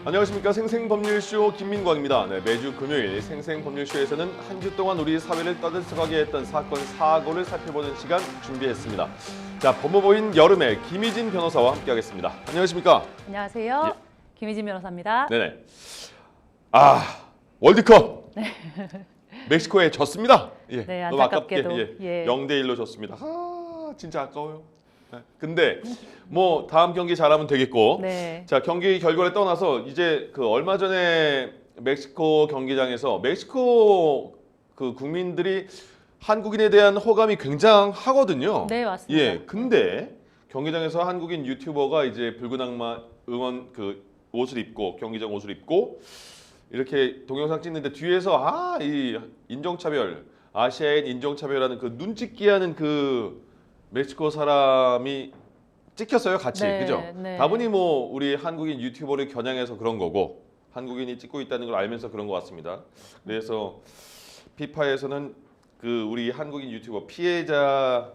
안녕하십니까. 생생법률쇼 김민광입니다. 네, 매주 금요일 생생법률쇼에서는 한 주 동안 우리 사회를 떠들썩하게 했던 사건, 사고를 살펴보는 시간 준비했습니다. 자, 법무부인 여름의 김희진 변호사와 함께하겠습니다. 안녕하십니까. 안녕하세요. 예. 김희진 변호사입니다. 네네. 월드컵. 네. 멕시코에 졌습니다. 예, 네, 너무 안타깝게도. 아깝게 예. 0대1로 졌습니다. 진짜 아까워요. 네. 근데 뭐 다음 경기 잘하면 되겠고. 네. 자, 경기 결과를 떠나서 이제 그 얼마 전에 멕시코 경기장에서 멕시코 그 국민들이 한국인에 대한 호감이 굉장하거든요. 네, 맞습니다. 예. 근데 경기장에서 한국인 유튜버가 이제 붉은 악마 응원 그 옷을 입고 경기장 옷을 입고 이렇게 동영상 찍는데 뒤에서 이 인종차별, 아시아인 인종차별하는 그 눈찍기하는 그 멕시코 사람이 찍혔어요, 같이. 네, 그죠? 네. 다분히 뭐 우리 한국인 유튜버를 겨냥해서 그런 거고 한국인이 찍고 있다는 걸 알면서 그런 것 같습니다. 그래서 피파에서는 그 우리 한국인 유튜버 피해자를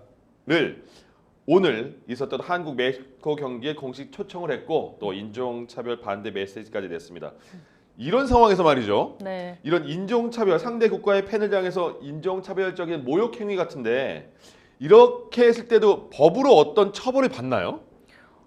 오늘 있었던 한국 멕시코 경기에 공식 초청을 했고 또 인종차별 반대 메시지까지 냈습니다. 이런 상황에서 말이죠. 네. 이런 인종차별, 상대 국가의 팬을 향해서 인종차별적인 모욕 행위 같은데 이렇게 했을 때도 법으로 어떤 처벌을 받나요?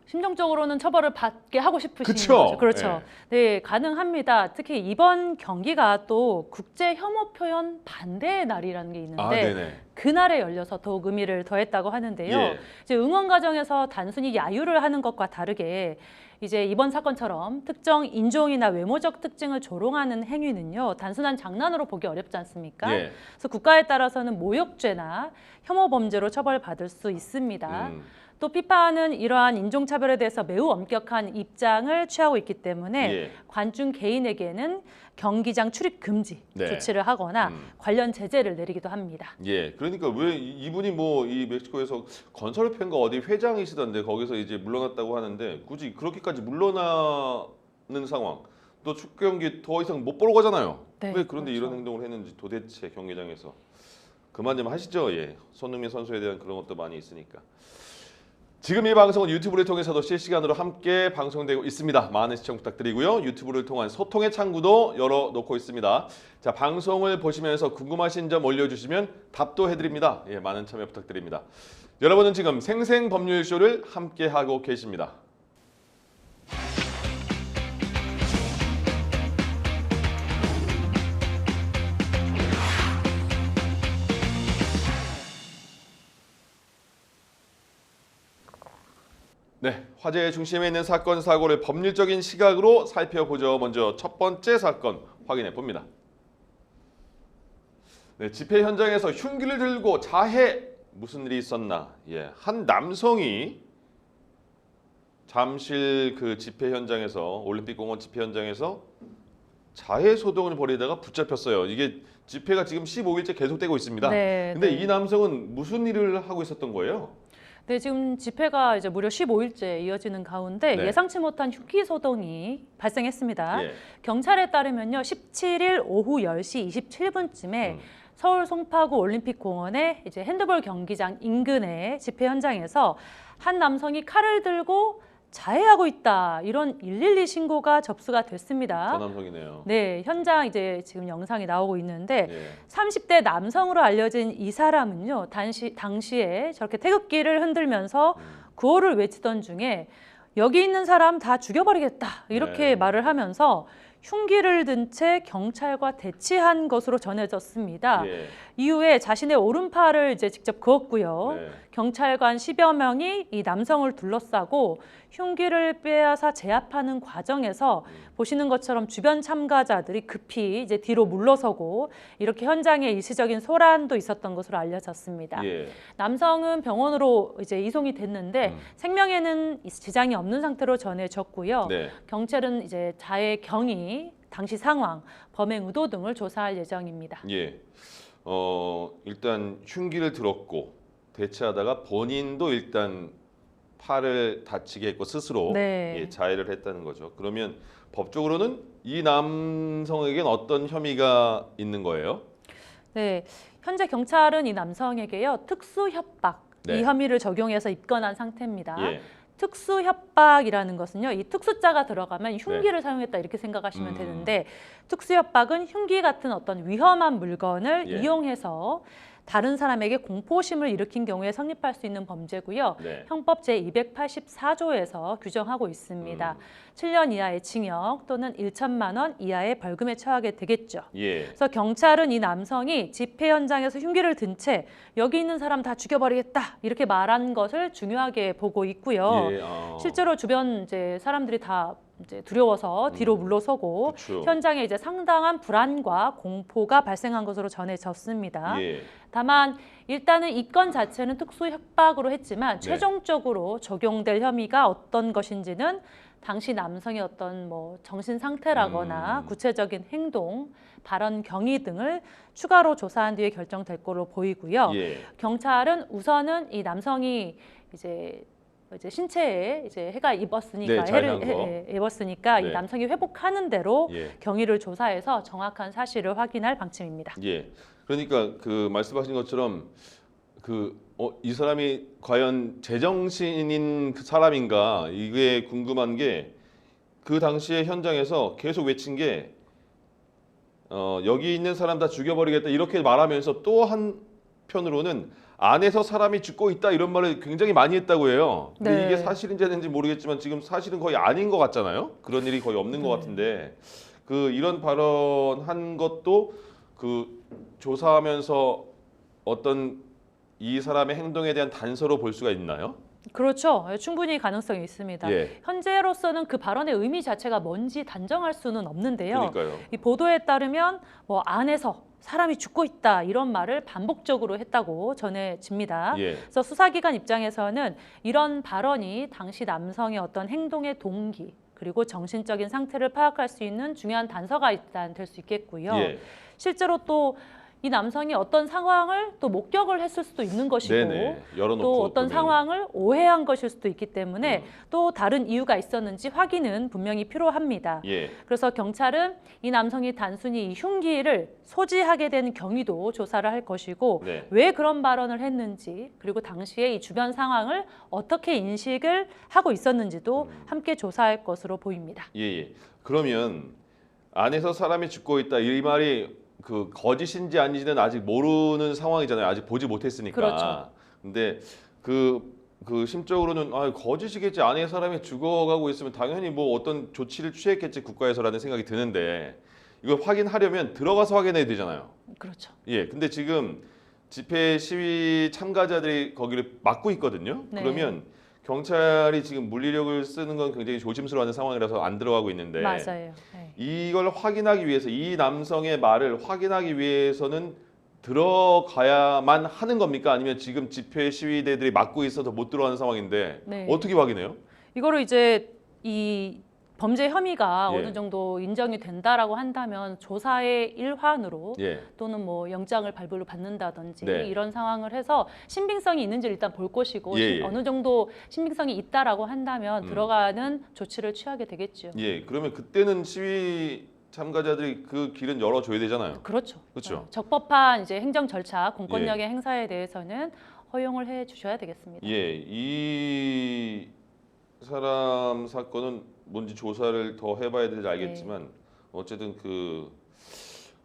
심정적으로는 처벌을 받게 하고 싶으신 그쵸? 거죠. 그렇죠. 네, 가능합니다. 특히 이번 경기가 또 국제 혐오 표현 반대의 날이라는 게 있는데 네네. 그날에 열려서 더욱 의미를 더했다고 하는데요. 예. 이제 응원 과정에서 단순히 야유를 하는 것과 다르게 이제 이번 사건처럼 특정 인종이나 외모적 특징을 조롱하는 행위는요, 단순한 장난으로 보기 어렵지 않습니까? 예. 그래서 국가에 따라서는 모욕죄나 혐오 범죄로 처벌받을 수 있습니다. 또 피파는 이러한 인종차별에 대해서 매우 엄격한 입장을 취하고 있기 때문에 예. 관중 개인에게는 경기장 출입 금지 네. 조치를 하거나 관련 제재를 내리기도 합니다. 예, 그러니까 왜 이분이 뭐 이 멕시코에서 건설회사인가 어디 회장이시던데 거기서 이제 물러났다고 하는데 굳이 그렇게까지 물러나는 상황, 또 축구 경기 더 이상 못 보러 가잖아요. 네, 왜 그런데 그렇죠. 이런 행동을 했는지 도대체 경기장에서 그만 좀 하시죠. 예, 손흥민 선수에 대한 그런 것도 많이 있으니까. 지금 이 방송은 유튜브를 통해서도 실시간으로 함께 방송되고 있습니다. 많은 시청 부탁드리고요. 유튜브를 통한 소통의 창구도 열어놓고 있습니다. 자, 방송을 보시면서 궁금하신 점 올려주시면 답도 해드립니다. 예, 많은 참여 부탁드립니다. 여러분은 지금 생생법률쇼를 함께하고 계십니다. 네, 화제의 중심에 있는 사건, 사고를 법률적인 시각으로 살펴보죠. 먼저 첫 번째 사건 확인해 봅니다. 네, 집회 현장에서 흉기를 들고 자해 무슨 일이 있었나? 예, 한 남성이 잠실 그 집회 현장에서 올림픽공원 집회 현장에서 자해 소동을 벌이다가 붙잡혔어요. 이게 집회가 지금 15일째 계속되고 있습니다. 네, 근데 네. 이 남성은 무슨 일을 하고 있었던 거예요? 네, 지금 집회가 이제 무려 15일째 이어지는 가운데 네. 예상치 못한 흉기 소동이 발생했습니다. 예. 경찰에 따르면요, 17일 오후 10시 27분쯤에 서울 송파구 올림픽공원의 이제 핸드볼 경기장 인근의 집회 현장에서 한 남성이 칼을 들고 자해하고 있다, 이런 112 신고가 접수가 됐습니다. 저 남성이네요. 네, 현장 이제 지금 영상이 나오고 있는데 예. 30대 남성으로 알려진 이 사람은요, 당시에 저렇게 태극기를 흔들면서 구호를 외치던 중에 여기 있는 사람 다 죽여버리겠다, 이렇게 네. 말을 하면서 흉기를 든 채 경찰과 대치한 것으로 전해졌습니다. 예. 이후에 자신의 오른팔을 이제 직접 그었고요. 네. 경찰관 10여 명이 이 남성을 둘러싸고 흉기를 빼앗아 제압하는 과정에서 보시는 것처럼 주변 참가자들이 급히 이제 뒤로 물러서고 이렇게 현장에 일시적인 소란도 있었던 것으로 알려졌습니다. 예. 남성은 병원으로 이제 이송이 됐는데 생명에는 지장이 없는 상태로 전해졌고요. 네. 경찰은 이제 자해 경위, 당시 상황, 범행 의도 등을 조사할 예정입니다. 예. 일단 흉기를 들었고 대치하다가 본인도 일단 팔을 다치게 했고 스스로 네. 예, 자해를 했다는 거죠. 그러면 법적으로는 이 남성에겐 어떤 혐의가 있는 거예요? 네, 현재 경찰은 이 남성에게요, 특수 협박 네. 이 혐의를 적용해서 입건한 상태입니다. 예. 특수 협박이라는 것은요, 이 특수자가 들어가면 흉기를 사용했다 이렇게 생각하시면 되는데, 특수 협박은 흉기 같은 어떤 위험한 물건을 예. 이용해서 다른 사람에게 공포심을 일으킨 경우에 성립할 수 있는 범죄고요. 네. 형법 제284조에서 규정하고 있습니다. 7년 이하의 징역 또는 1천만 원 이하의 벌금에 처하게 되겠죠. 예. 그래서 경찰은 이 남성이 집회 현장에서 흉기를 든 채 여기 있는 사람 다 죽여버리겠다 이렇게 말한 것을 중요하게 보고 있고요. 예. 실제로 주변 이제 사람들이 다 이제 두려워서 뒤로 물러서고 그쵸. 현장에 이제 상당한 불안과 공포가 발생한 것으로 전해졌습니다. 예. 다만 일단은 이 건 자체는 특수 협박으로 했지만 네. 최종적으로 적용될 혐의가 어떤 것인지는 당시 남성의 어떤 뭐 정신 상태라거나 구체적인 행동, 발언 경위 등을 추가로 조사한 뒤에 결정될 걸로 보이고요. 예. 경찰은 우선은 이 남성이 이제 신체에 이제 해가 입었으니까 네, 해를 잘한 거. 입었으니까 네. 이 남성이 회복하는 대로 예. 경위를 조사해서 정확한 사실을 확인할 방침입니다. 예. 그러니까 그 말씀하신 것처럼 이 사람이 과연 제정신인 그 사람인가 이게 궁금한 게 그 당시에 현장에서 계속 외친 게 여기 있는 사람 다 죽여버리겠다 이렇게 말하면서 또 한편으로는 안에서 사람이 죽고 있다 이런 말을 굉장히 많이 했다고 해요. 근데 네. 이게 사실인지 아닌지 모르겠지만 지금 사실은 거의 아닌 것 같잖아요. 그런 일이 거의 없는 것 같은데 이런 발언한 것도 조사하면서 어떤 이 사람의 행동에 대한 단서로 볼 수가 있나요? 그렇죠. 충분히 가능성이 있습니다. 예. 현재로서는 그 발언의 의미 자체가 뭔지 단정할 수는 없는데요. 그러니까요. 이 보도에 따르면 뭐 안에서 사람이 죽고 있다 이런 말을 반복적으로 했다고 전해집니다. 예. 그래서 수사기관 입장에서는 이런 발언이 당시 남성의 어떤 행동의 동기 그리고 정신적인 상태를 파악할 수 있는 중요한 단서가 일단 될 수 있겠고요. 예. 실제로 또 이 남성이 어떤 상황을 또 목격을 했을 수도 있는 것이고 네네. 열어놓고 또 어떤 보면. 상황을 오해한 것일 수도 있기 때문에 또 다른 이유가 있었는지 확인은 분명히 필요합니다. 예. 그래서 경찰은 이 남성이 단순히 이 흉기를 소지하게 된 경위도 조사를 할 것이고 네. 왜 그런 발언을 했는지 그리고 당시에 이 주변 상황을 어떻게 인식을 하고 있었는지도 함께 조사할 것으로 보입니다. 예. 그러면 안에서 사람이 죽고 있다 이 말이 거짓인지 아닌지는 아직 모르는 상황이잖아요. 아직 보지 못했으니까. 그렇죠. 근데 심적으로는 거짓이겠지. 안에 사람이 죽어가고 있으면 당연히 뭐 어떤 조치를 취했겠지 국가에서라는 생각이 드는데 이걸 확인하려면 들어가서 확인해야 되잖아요. 그렇죠. 예. 근데 지금 집회 시위 참가자들이 거기를 막고 있거든요. 네. 그러면 경찰이 지금 물리력을 쓰는 건 굉장히 조심스러워하는 상황이라서 안 들어가고 있는데 맞아요. 네. 이걸 확인하기 위해서 이 남성의 말을 확인하기 위해서는 들어가야만 하는 겁니까? 아니면 지금 집회 시위대들이 막고 있어서 못 들어가는 상황인데 네. 어떻게 확인해요? 이거를 이제 이 범죄 혐의가 예. 어느 정도 인정이 된다라고 한다면 조사의 일환으로 예. 또는 뭐 영장을 발부를 받는다든지 네. 이런 상황을 해서 신빙성이 있는지를 일단 볼 것이고 예. 어느 정도 신빙성이 있다라고 한다면 들어가는 조치를 취하게 되겠죠. 예. 그러면 그때는 시위 참가자들이 그 길은 열어줘야 되잖아요. 그렇죠. 그렇죠. 적법한 이제 행정 절차, 공권력의 예. 행사에 대해서는 허용을 해 주셔야 되겠습니다. 예. 이 사람 사건은 뭔지 조사를 더 해봐야 될지 알겠지만 어쨌든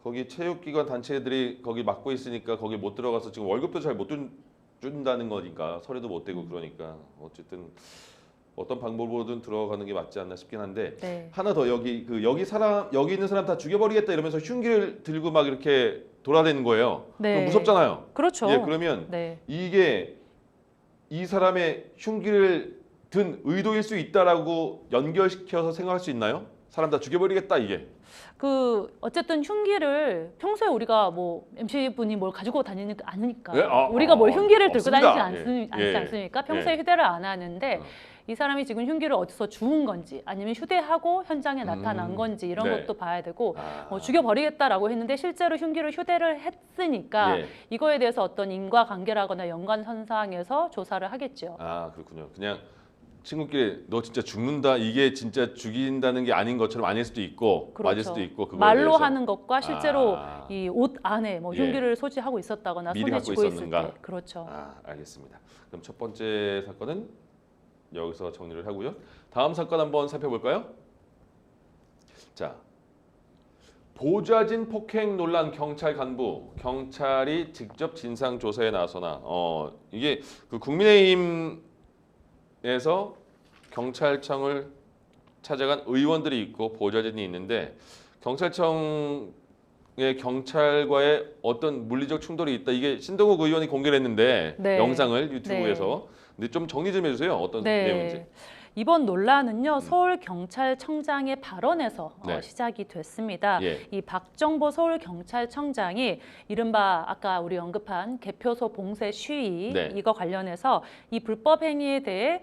거기 체육기관 단체들이 거기 막고 있으니까 거기 못 들어가서 지금 월급도 잘 못 준다는 거니까 서류도 못 대고 그러니까 어쨌든 어떤 방법으로든 들어가는 게 맞지 않나 싶긴 한데 네. 하나 더 여기 있는 사람 다 죽여버리겠다 이러면서 흉기를 들고 막 이렇게 돌아다니는 거예요. 네. 그럼 무섭잖아요. 그렇죠. 예, 그러면 네. 이게 이 사람의 흉기를 든 의도일 수 있다라고 연결시켜서 생각할 수 있나요? 사람 다 죽여버리겠다 이게. 어쨌든 흉기를 평소에 우리가 뭐 MC 분이 뭘 가지고 다니는 않으니까 예? 우리가 뭘 흉기를 들고 없습니다. 다니지 예. 않습니까? 평소에 휴대를 안 하는데 이 사람이 지금 흉기를 어디서 주운 건지 아니면 휴대하고 현장에 나타난 건지 이런 네. 것도 봐야 되고 죽여버리겠다라고 했는데 실제로 흉기를 휴대를 했으니까 예. 이거에 대해서 어떤 인과관계라거나 연관선상에서 조사를 하겠죠. 아 그렇군요. 그냥 친구끼리 너 진짜 죽는다 이게 진짜 죽인다는 게 아닌 것처럼 아닐 수도 있고 그렇죠. 맞을 수도 있고 그거에 말로 대해서. 하는 것과 실제로 아. 이 옷 안에 뭐 예. 흉기를 소지하고 있었다거나 미리 손에 갖고 쥐고 있을 있었는가? 때 그렇죠. 알겠습니다. 그럼 첫 번째 사건은 여기서 정리를 하고요. 다음 사건 한번 살펴볼까요? 자, 보좌진 폭행 논란 경찰 간부, 경찰이 직접 진상 조사에 나서나 이게 그 국민의힘에서 경찰청을 찾아간 의원들이 있고 보좌진이 있는데 경찰청의 경찰과의 어떤 물리적 충돌이 있다. 이게 신동욱 의원이 공개를 했는데 네. 영상을 유튜브에서. 근데 좀 정리 좀 해주세요. 어떤 내용인지. 이번 논란은요 서울경찰청장의 발언에서 네. 시작이 됐습니다. 예. 이 박정보 서울경찰청장이 이른바 아까 우리 언급한 개표소 봉쇄 시위 네. 이거 관련해서 이 불법 행위에 대해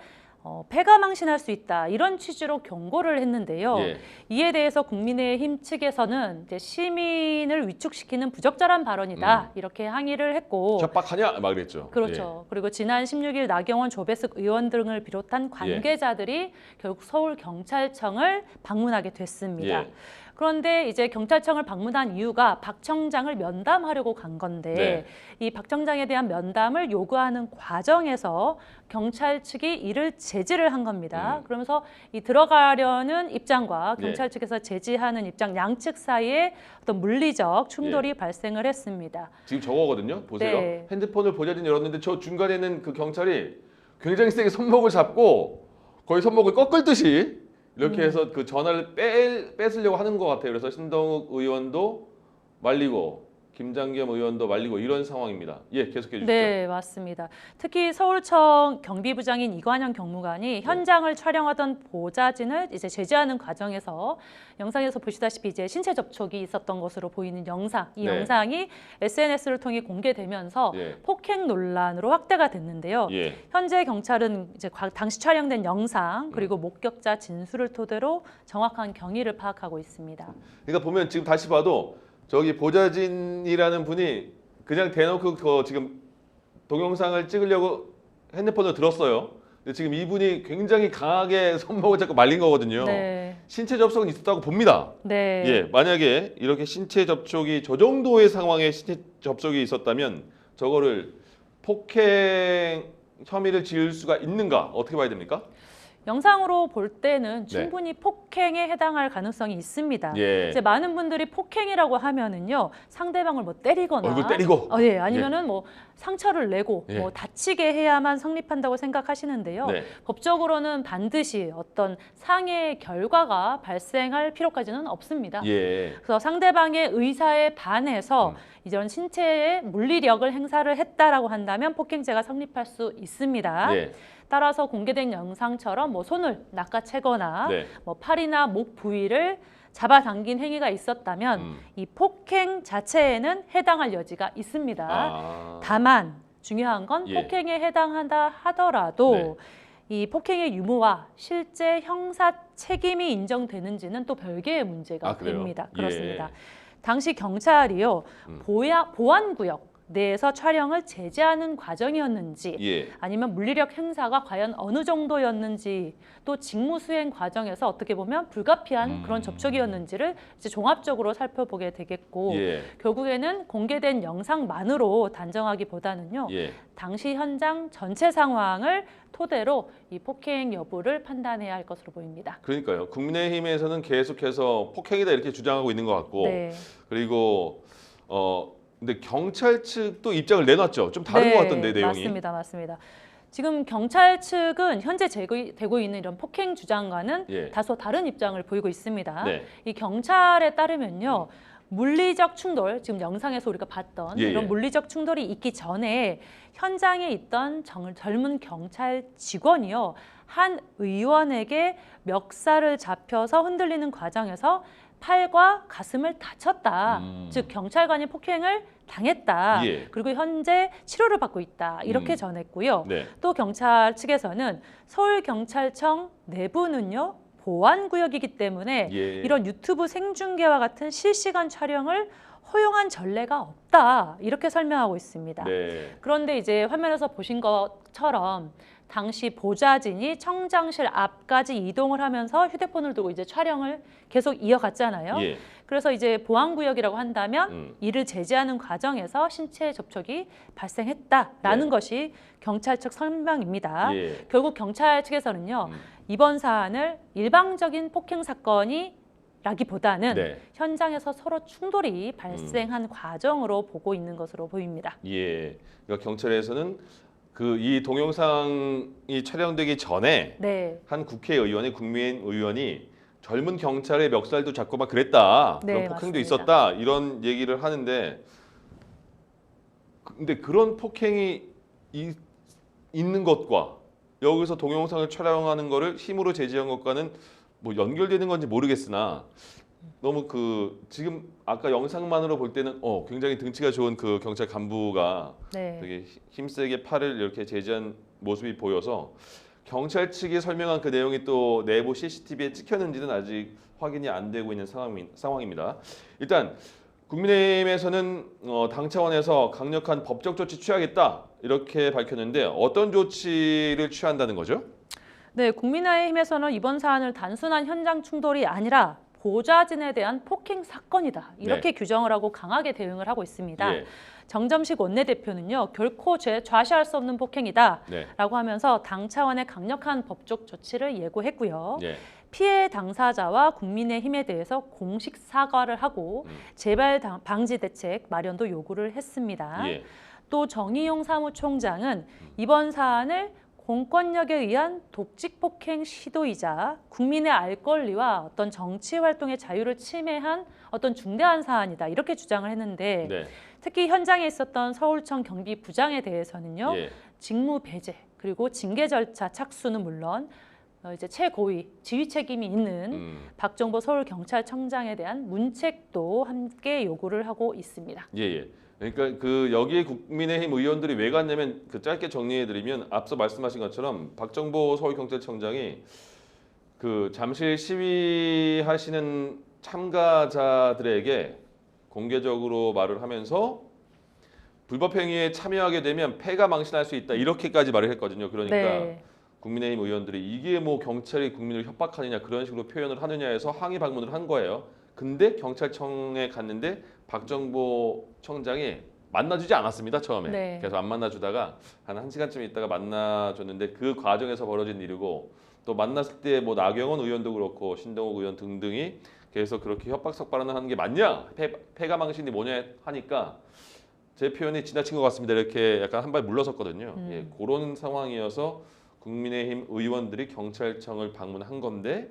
패가망신할 수 있다 이런 취지로 경고를 했는데요. 예. 이에 대해서 국민의힘 측에서는 이제 시민을 위축시키는 부적절한 발언이다 이렇게 항의를 했고 협박하냐 막 그랬죠. 그렇죠. 그리고 지난 16일 나경원, 조배숙 의원 등을 비롯한 관계자들이 결국 서울경찰청을 방문하게 됐습니다. 예. 그런데 이제 경찰청을 방문한 이유가 박 청장을 면담하려고 간 건데 네. 이 박 청장에 대한 면담을 요구하는 과정에서 경찰 측이 이를 제지를 한 겁니다. 그러면서 이 들어가려는 입장과 경찰 측에서 제지하는 입장 양측 사이에 어떤 물리적 충돌이 발생을 했습니다. 지금 저거거든요. 보세요. 네. 핸드폰을 보좌진이 열었는데 저 중간에는 그 경찰이 굉장히 세게 손목을 잡고 거의 손목을 꺾을듯이 이렇게 해서 그 전화를 뺏으려고 하는 것 같아요. 그래서 신동욱 의원도 말리고 김장겸 의원도 말리고 이런 상황입니다. 예, 계속해 주시죠. 네, 맞습니다. 특히 서울청 경비부장인 이관영 경무관이 현장을 촬영하던 보좌진을 이제 제지하는 과정에서 영상에서 보시다시피 이제 신체 접촉이 있었던 것으로 보이는 영상, 이 네. 영상이 SNS를 통해 공개되면서 예. 폭행 논란으로 확대가 됐는데요. 예. 현재 경찰은 이제 당시 촬영된 영상 그리고 목격자 진술을 토대로 정확한 경위를 파악하고 있습니다. 그러니까 보면 지금 다시 봐도 저기 보좌진이라는 분이 그냥 대놓고 지금 동영상을 찍으려고 핸드폰을 들었어요. 근데 지금 이분이 굉장히 강하게 손목을 잡고 말린 거거든요. 네. 신체 접촉은 있었다고 봅니다. 네. 예, 만약에 이렇게 신체 접촉이 저 정도의 상황에 신체 접촉이 있었다면 저거를 폭행 혐의를 지을 수가 있는가? 어떻게 봐야 됩니까? 영상으로 볼 때는 충분히 폭행에 해당할 가능성이 있습니다. 예. 이제 많은 분들이 폭행이라고 하면은요 상대방을 뭐 때리거나 얼굴 때리고. 예, 아니면은 뭐 상처를 내고 예. 뭐 다치게 해야만 성립한다고 생각하시는데요. 네. 법적으로는 반드시 어떤 상해 결과가 발생할 필요까지는 없습니다. 예. 그래서 상대방의 의사에 반해서 이런 신체의 물리력을 행사를 했다라고 한다면 폭행죄가 성립할 수 있습니다. 예. 따라서 공개된 영상처럼 뭐 손을 낚아채거나 네. 뭐 팔이나 목 부위를 잡아당긴 행위가 있었다면 이 폭행 자체에는 해당할 여지가 있습니다. 아. 다만 중요한 건 예. 폭행에 해당한다 하더라도 네. 이 폭행의 유무와 실제 형사 책임이 인정되는지는 또 별개의 문제가 그래요? 됩니다. 그렇습니다. 예. 당시 경찰이요 보안구역 내에서 촬영을 제재하는 과정이었는지 예. 아니면 물리력 행사가 과연 어느 정도였는지 또 직무 수행 과정에서 어떻게 보면 불가피한 그런 접촉이었는지를 이제 종합적으로 살펴보게 되겠고 예. 결국에는 공개된 영상만으로 단정하기보다는요 예. 당시 현장 전체 상황을 토대로 이 폭행 여부를 판단해야 할 것으로 보입니다. 그러니까요. 국민의힘에서는 계속해서 폭행이다 이렇게 주장하고 있는 것 같고 네. 그리고 근데 경찰 측도 입장을 내놨죠. 좀 다른 것 같던데 내용이. 맞습니다. 지금 경찰 측은 현재 되고 있는 이런 폭행 주장과는 예. 다소 다른 입장을 보이고 있습니다. 네. 이 경찰에 따르면요. 물리적 충돌, 지금 영상에서 우리가 봤던 예, 이런 예. 물리적 충돌이 있기 전에 현장에 있던 젊은 경찰 직원이요. 한 의원에게 멱살을 잡혀서 흔들리는 과정에서 팔과 가슴을 다쳤다. 즉 경찰관이 폭행을 당했다. 예. 그리고 현재 치료를 받고 있다. 이렇게 전했고요. 네. 또 경찰 측에서는 서울경찰청 내부는요. 보안구역이기 때문에 예. 이런 유튜브 생중계와 같은 실시간 촬영을 허용한 전례가 없다. 이렇게 설명하고 있습니다. 네. 그런데 이제 화면에서 보신 것처럼 당시 보좌진이 청장실 앞까지 이동을 하면서 휴대폰을 두고 이제 촬영을 계속 이어갔잖아요. 예. 그래서 이제 보안구역이라고 한다면 이를 제지하는 과정에서 신체 접촉이 발생했다라는 네. 것이 경찰 측 설명입니다. 예. 결국 경찰 측에서는요. 이번 사안을 일방적인 폭행 사건이라기보다는 네. 현장에서 서로 충돌이 발생한 과정으로 보고 있는 것으로 보입니다. 예. 그러니까 경찰에서는 그 이 동영상이 촬영되기 전에 네. 한 국회의원이 국민의원이 젊은 경찰의 멱살도 잡고 막 그랬다. 네, 그런 폭행도 맞습니다. 있었다. 이런 얘기를 하는데 근데 그런 폭행이 있는 것과 여기서 동영상을 촬영하는 거를 힘으로 제지한 것과는 뭐 연결되는 건지 모르겠으나 너무 그 지금 아까 영상만으로 볼 때는 굉장히 등치가 좋은 그 경찰 간부가 네. 되게 힘세게 팔을 이렇게 제지한 모습이 보여서 경찰 측이 설명한 그 내용이 또 내부 CCTV에 찍혔는지는 아직 확인이 안 되고 있는 상황입니다. 일단 국민의힘에서는 당 차원에서 강력한 법적 조치 취하겠다 이렇게 밝혔는데 어떤 조치를 취한다는 거죠? 네, 국민의힘에서는 이번 사안을 단순한 현장 충돌이 아니라 보좌진에 대한 폭행 사건이다. 이렇게 규정을 하고 강하게 대응을 하고 있습니다. 예. 정점식 원내대표는요. 결코 좌시할 수 없는 폭행이다. 네. 라고 하면서 당 차원의 강력한 법적 조치를 예고했고요. 예. 피해 당사자와 국민의힘에 대해서 공식 사과를 하고 재발 방지 대책 마련도 요구를 했습니다. 예. 또 정의용 사무총장은 이번 사안을 공권력에 의한 독직 폭행 시도이자 국민의 알 권리와 어떤 정치 활동의 자유를 침해한 어떤 중대한 사안이다 이렇게 주장을 했는데 네. 특히 현장에 있었던 서울청 경비부장에 대해서는요 예. 직무 배제 그리고 징계 절차 착수는 물론 이제 최고위 지휘 책임이 있는 박정보 서울경찰청장에 대한 문책도 함께 요구를 하고 있습니다. 예. 그러니까 그 여기에 국민의힘 의원들이 왜 갔냐면 그 짧게 정리해드리면 앞서 말씀하신 것처럼 박정보 서울경찰청장이 그 잠실 시위하시는 참가자들에게 공개적으로 말을 하면서 불법 행위에 참여하게 되면 패가 망신할 수 있다 이렇게까지 말을 했거든요. 그러니까 네. 국민의힘 의원들이 이게 뭐 경찰이 국민을 협박하느냐 그런 식으로 표현을 하느냐 해서 항의 방문을 한 거예요. 근데 경찰청에 갔는데 박정보 청장이 만나주지 않았습니다 처음에. 네. 그래서 안 만나주다가 한 1시간쯤 있다가 만나줬는데 그 과정에서 벌어진 일이고 또 만났을 때 뭐 나경원 의원도 그렇고 신동욱 의원 등등이 계속 그렇게 협박성 발언을 하는 게 맞냐 패가 망신이 뭐냐 하니까 제 표현이 지나친 것 같습니다 이렇게 약간 한 발 물러섰거든요. 예, 그런 상황이어서 국민의힘 의원들이 경찰청을 방문한 건데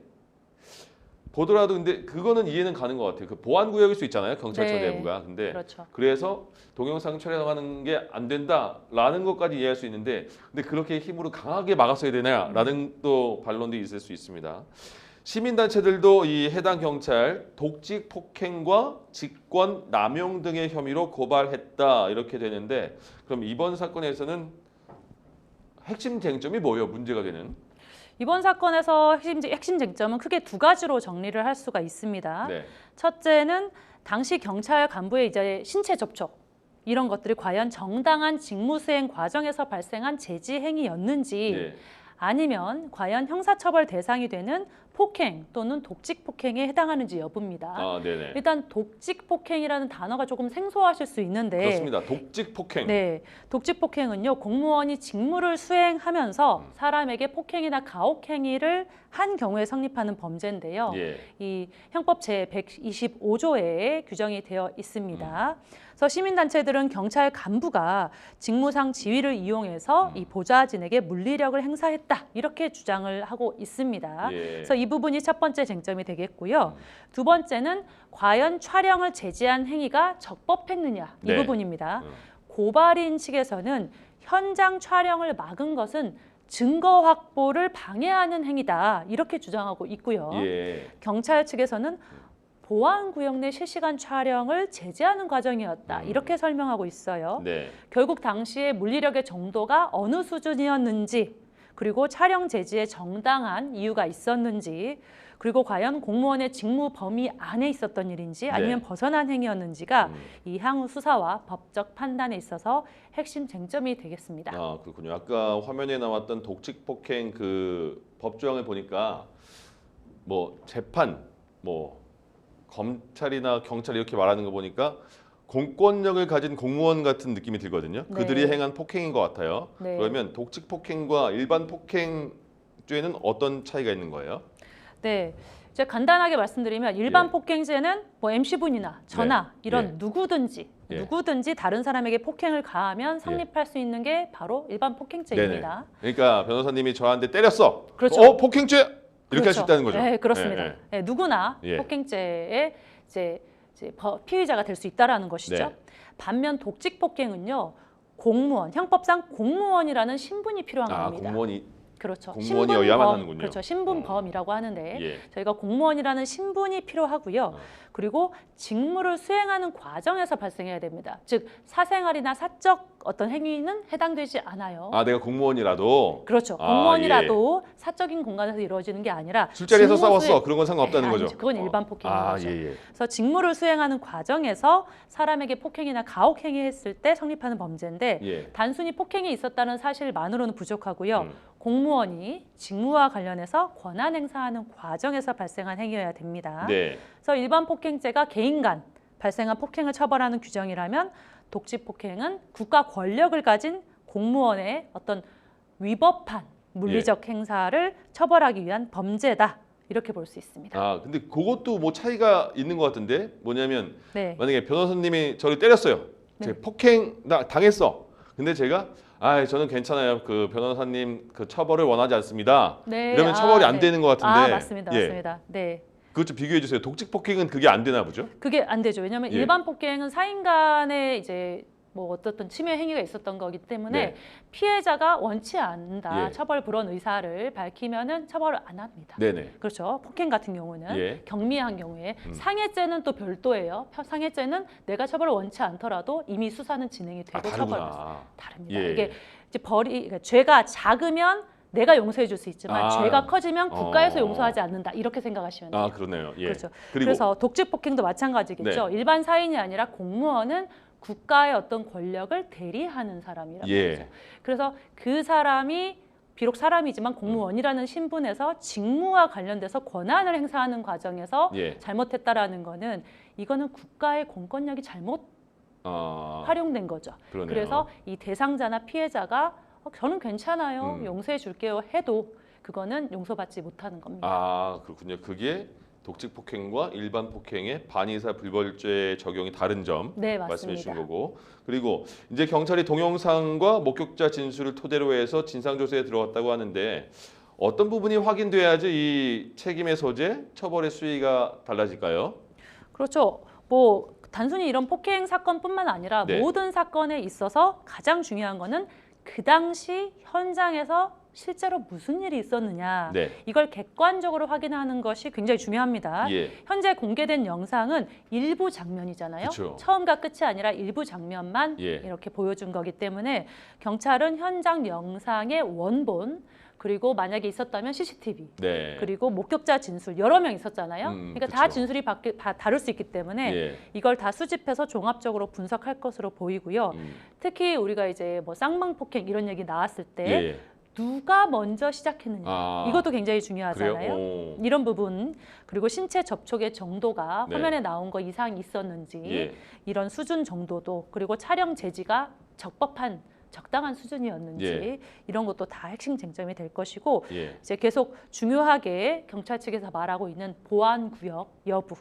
보더라도 근데 그거는 이해는 가는 것 같아요. 그 보안구역일 수 있잖아요. 경찰청 네. 내부가. 근데 그렇죠. 그래서 동영상 촬영하는 게 안 된다라는 것까지 이해할 수 있는데 근데 그렇게 힘으로 강하게 막았어야 되냐라는 또 반론도 있을 수 있습니다. 시민단체들도 이 해당 경찰 독직 폭행과 직권 남용 등의 혐의로 고발했다 이렇게 되는데 그럼 이번 사건에서는 핵심 쟁점이 뭐예요? 문제가 되는? 이번 사건에서 핵심 쟁점은 크게 두 가지로 정리를 할 수가 있습니다. 네. 첫째는 당시 경찰 간부의 이제 신체 접촉 이런 것들이 과연 정당한 직무 수행 과정에서 발생한 제지 행위였는지 네. 아니면 과연 형사처벌 대상이 되는 폭행 또는 독직 폭행에 해당하는지 여부입니다. 아, 네네. 일단 독직 폭행이라는 단어가 조금 생소하실 수 있는데 그렇습니다. 독직 폭행. 네, 독직 폭행은요 공무원이 직무를 수행하면서 사람에게 폭행이나 가혹 행위를 한 경우에 성립하는 범죄인데요. 예. 이 형법 제 125조에 규정이 되어 있습니다. 그래서 시민단체들은 경찰 간부가 직무상 지위를 이용해서 이 보좌진에게 물리력을 행사했다 이렇게 주장을 하고 있습니다. 예. 그래서 이 부분이 첫 번째 쟁점이 되겠고요. 두 번째는 과연 촬영을 제지한 행위가 적법했느냐 이 네. 부분입니다. 고발인 측에서는 현장 촬영을 막은 것은 증거 확보를 방해하는 행위다 이렇게 주장하고 있고요. 예. 경찰 측에서는 보안구역 내 실시간 촬영을 제지하는 과정이었다 이렇게 설명하고 있어요. 네. 결국 당시의 물리력의 정도가 어느 수준이었는지 그리고 촬영 제지에 정당한 이유가 있었는지, 그리고 과연 공무원의 직무 범위 안에 있었던 일인지 아니면 네. 벗어난 행위였는지가 이 향후 수사와 법적 판단에 있어서 핵심 쟁점이 되겠습니다. 아, 그렇군요. 아까 화면에 나왔던 독직 폭행 그 법조항을 보니까 뭐 재판, 뭐 검찰이나 경찰 이렇게 말하는 거 보니까 공권력을 가진 공무원 같은 느낌이 들거든요. 네. 그들이 행한 폭행인 것 같아요. 네. 그러면 독직 폭행과 일반 폭행죄는 어떤 차이가 있는 거예요? 네, 이제 간단하게 말씀드리면 일반 예. 폭행죄는 뭐 MC분이나 저나 이런 예. 누구든지 다른 사람에게 폭행을 가하면 성립할 수 있는 게 바로 일반 폭행죄입니다. 그러니까 변호사님이 저한테 때렸어. 그렇죠. 폭행죄 이렇게 할 수 있다는 거죠. 네, 그렇습니다. 예, 예. 네, 누구나 예. 폭행죄에 이제 피의자가 될 수 있다라는 것이죠. 네. 반면 독직 폭행은요, 공무원, 형법상 공무원이라는 신분이 필요한 아, 겁니다. 공무원이 그렇죠. 공무원이어야만 하는군요. 그렇죠. 신분범이라고 하는데 예. 저희가 공무원이라는 신분이 필요하고요. 그리고 직무를 수행하는 과정에서 발생해야 됩니다. 즉 사생활이나 사적 어떤 행위는 해당되지 않아요. 아, 내가 공무원이라도 그렇죠. 아, 공무원이라도 사적인 공간에서 이루어지는 게 아니라 술자리에서 직무 싸웠어. 수행- 그런 건 상관없다는 아니죠. 거죠. 그건 일반 폭행인 아, 거죠. 예, 예. 그래서 직무를 수행하는 과정에서 사람에게 폭행이나 가혹행위 했을 때 성립하는 범죄인데 예. 단순히 폭행이 있었다는 사실만으로는 부족하고요. 공무원이 직무와 관련해서 권한 행사하는 과정에서 발생한 행위여야 됩니다. 네. 그래서 일반 폭행죄가 개인 간 발생한 폭행을 처벌하는 규정이라면 독직 폭행은 국가 권력을 가진 공무원의 어떤 위법한 물리적 행사를 처벌하기 위한 범죄다. 이렇게 볼 수 있습니다. 아, 근데 그것도 뭐 차이가 있는 것 같은데 뭐냐면 네. 만약에 변호사님이 저를 때렸어요. 제가 폭행 당했어. 근데 제가 저는 괜찮아요. 그 변호사님 그 처벌을 원하지 않습니다. 네. 이러면 처벌이 안 네. 되는 것 같은데. 맞습니다. 예. 맞습니다. 네. 그것 좀 비교해 주세요. 독직 폭행은 그게 안 되나 보죠? 그게 안 되죠. 왜냐하면 예. 일반 폭행은 사인 간에 이제 뭐 어떤 침해 행위가 있었던 거기 때문에 네. 피해자가 원치 않는다. 예. 처벌 불원 의사를 밝히면은 처벌을 안 합니다. 네네. 그렇죠. 폭행 같은 경우는 예. 경미한 경우에 상해죄는 또 별도예요. 상해죄는 내가 처벌을 원치 않더라도 이미 수사는 진행이 되고 처벌을 다르구나. 다릅니다. 예. 이게 이제 그러니까 죄가 작으면 내가 용서해 줄 수 있지만 죄가 커지면 국가에서 용서하지 않는다. 이렇게 생각하시면 돼요. 아, 그러네요. 예. 그렇죠. 그리고 그래서 독직 폭행도 마찬가지겠죠. 네. 일반 사인이 아니라 공무원은 국가의 어떤 권력을 대리하는 사람이라고 예. 하죠. 그래서 그 사람이 비록 사람이지만 공무원이라는 신분에서 직무와 관련돼서 권한을 행사하는 과정에서 예. 잘못했다라는 거는 이거는 국가의 공권력이 잘못 활용된 거죠. 그러네요. 그래서 이 대상자나 피해자가 저는 괜찮아요. 용서해 줄게요 해도 그거는 용서받지 못하는 겁니다. 아, 그렇군요. 그게 독직 폭행과 일반 폭행의 반의사 불벌죄 적용이 다른 점 네, 말씀해 주신 맞습니다. 거고. 그리고 이제 경찰이 동영상과 목격자 진술을 토대로 해서 진상 조사에 들어갔다고 하는데 어떤 부분이 확인돼야지 이 책임의 소재, 처벌의 수위가 달라질까요? 그렇죠. 뭐 단순히 이런 폭행 사건뿐만 아니라 네. 모든 사건에 있어서 가장 중요한 거는 그 당시 현장에서 실제로 무슨 일이 있었느냐 네. 이걸 객관적으로 확인하는 것이 굉장히 중요합니다. 예. 현재 공개된 영상은 일부 장면이잖아요. 그쵸. 처음과 끝이 아니라 일부 장면만 예. 이렇게 보여준 거기 때문에 경찰은 현장 영상의 원본 그리고 만약에 있었다면 CCTV 네. 그리고 목격자 진술 여러 명 있었잖아요. 그러니까 다 그쵸. 진술이 다 다를 수 있기 때문에 예. 이걸 다 수집해서 종합적으로 분석할 것으로 보이고요. 특히 우리가 이제 뭐 쌍방 폭행 이런 얘기 나왔을 때 예. 누가 먼저 시작했느냐 아. 이것도 굉장히 중요하잖아요. 그래요? 오. 이런 부분 그리고 신체 접촉의 정도가 네. 화면에 나온 거 이상이 있었는지 예. 이런 수준 정도도 그리고 촬영 제지가 적법한 적당한 수준이었는지 예. 이런 것도 다 핵심 쟁점이 될 것이고 예. 이제 계속 중요하게 경찰 측에서 말하고 있는 보안 구역 여부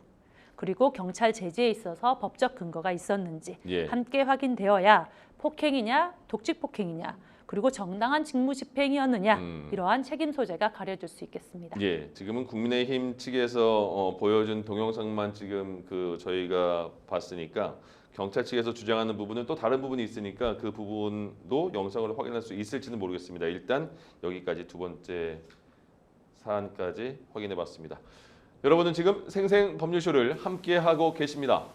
그리고 경찰 제지에 있어서 법적 근거가 있었는지 예. 함께 확인되어야 폭행이냐 독직 폭행이냐 그리고 정당한 직무 집행이었느냐 이러한 책임 소재가 가려질 수 있겠습니다. 예, 지금은 국민의힘 측에서 보여준 동영상만 지금 그 저희가 봤으니까 경찰 측에서 주장하는 부분은 또 다른 부분이 있으니까 그 부분도 영상으로 확인할 수 있을지는 모르겠습니다. 일단 여기까지 두 번째 사안까지 확인해봤습니다. 여러분은 지금 생생 법률쇼를 함께 하고 계십니다.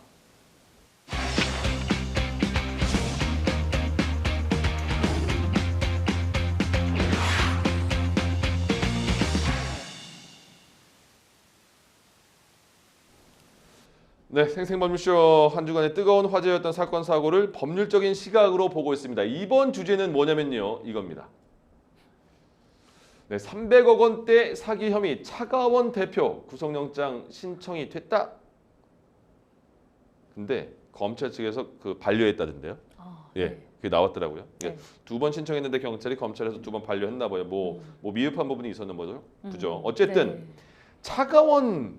네, 생생법률쇼 한 주간의 뜨거운 화제였던 사건 사고를 법률적인 시각으로 보고 있습니다. 이번 주제는 뭐냐면요, 이겁니다. 네, 300억 원대 사기 혐의 차가원 대표 구속영장 신청이 됐다. 근데 검찰 측에서 그 반려했다던데요. 예, 네. 그게 나왔더라고요. 네. 2번 신청했는데 경찰이 검찰에서 2번 반려했나 봐요. 뭐 미흡한 부분이 있었는 거죠. 그죠? 어쨌든 네. 차가원이라는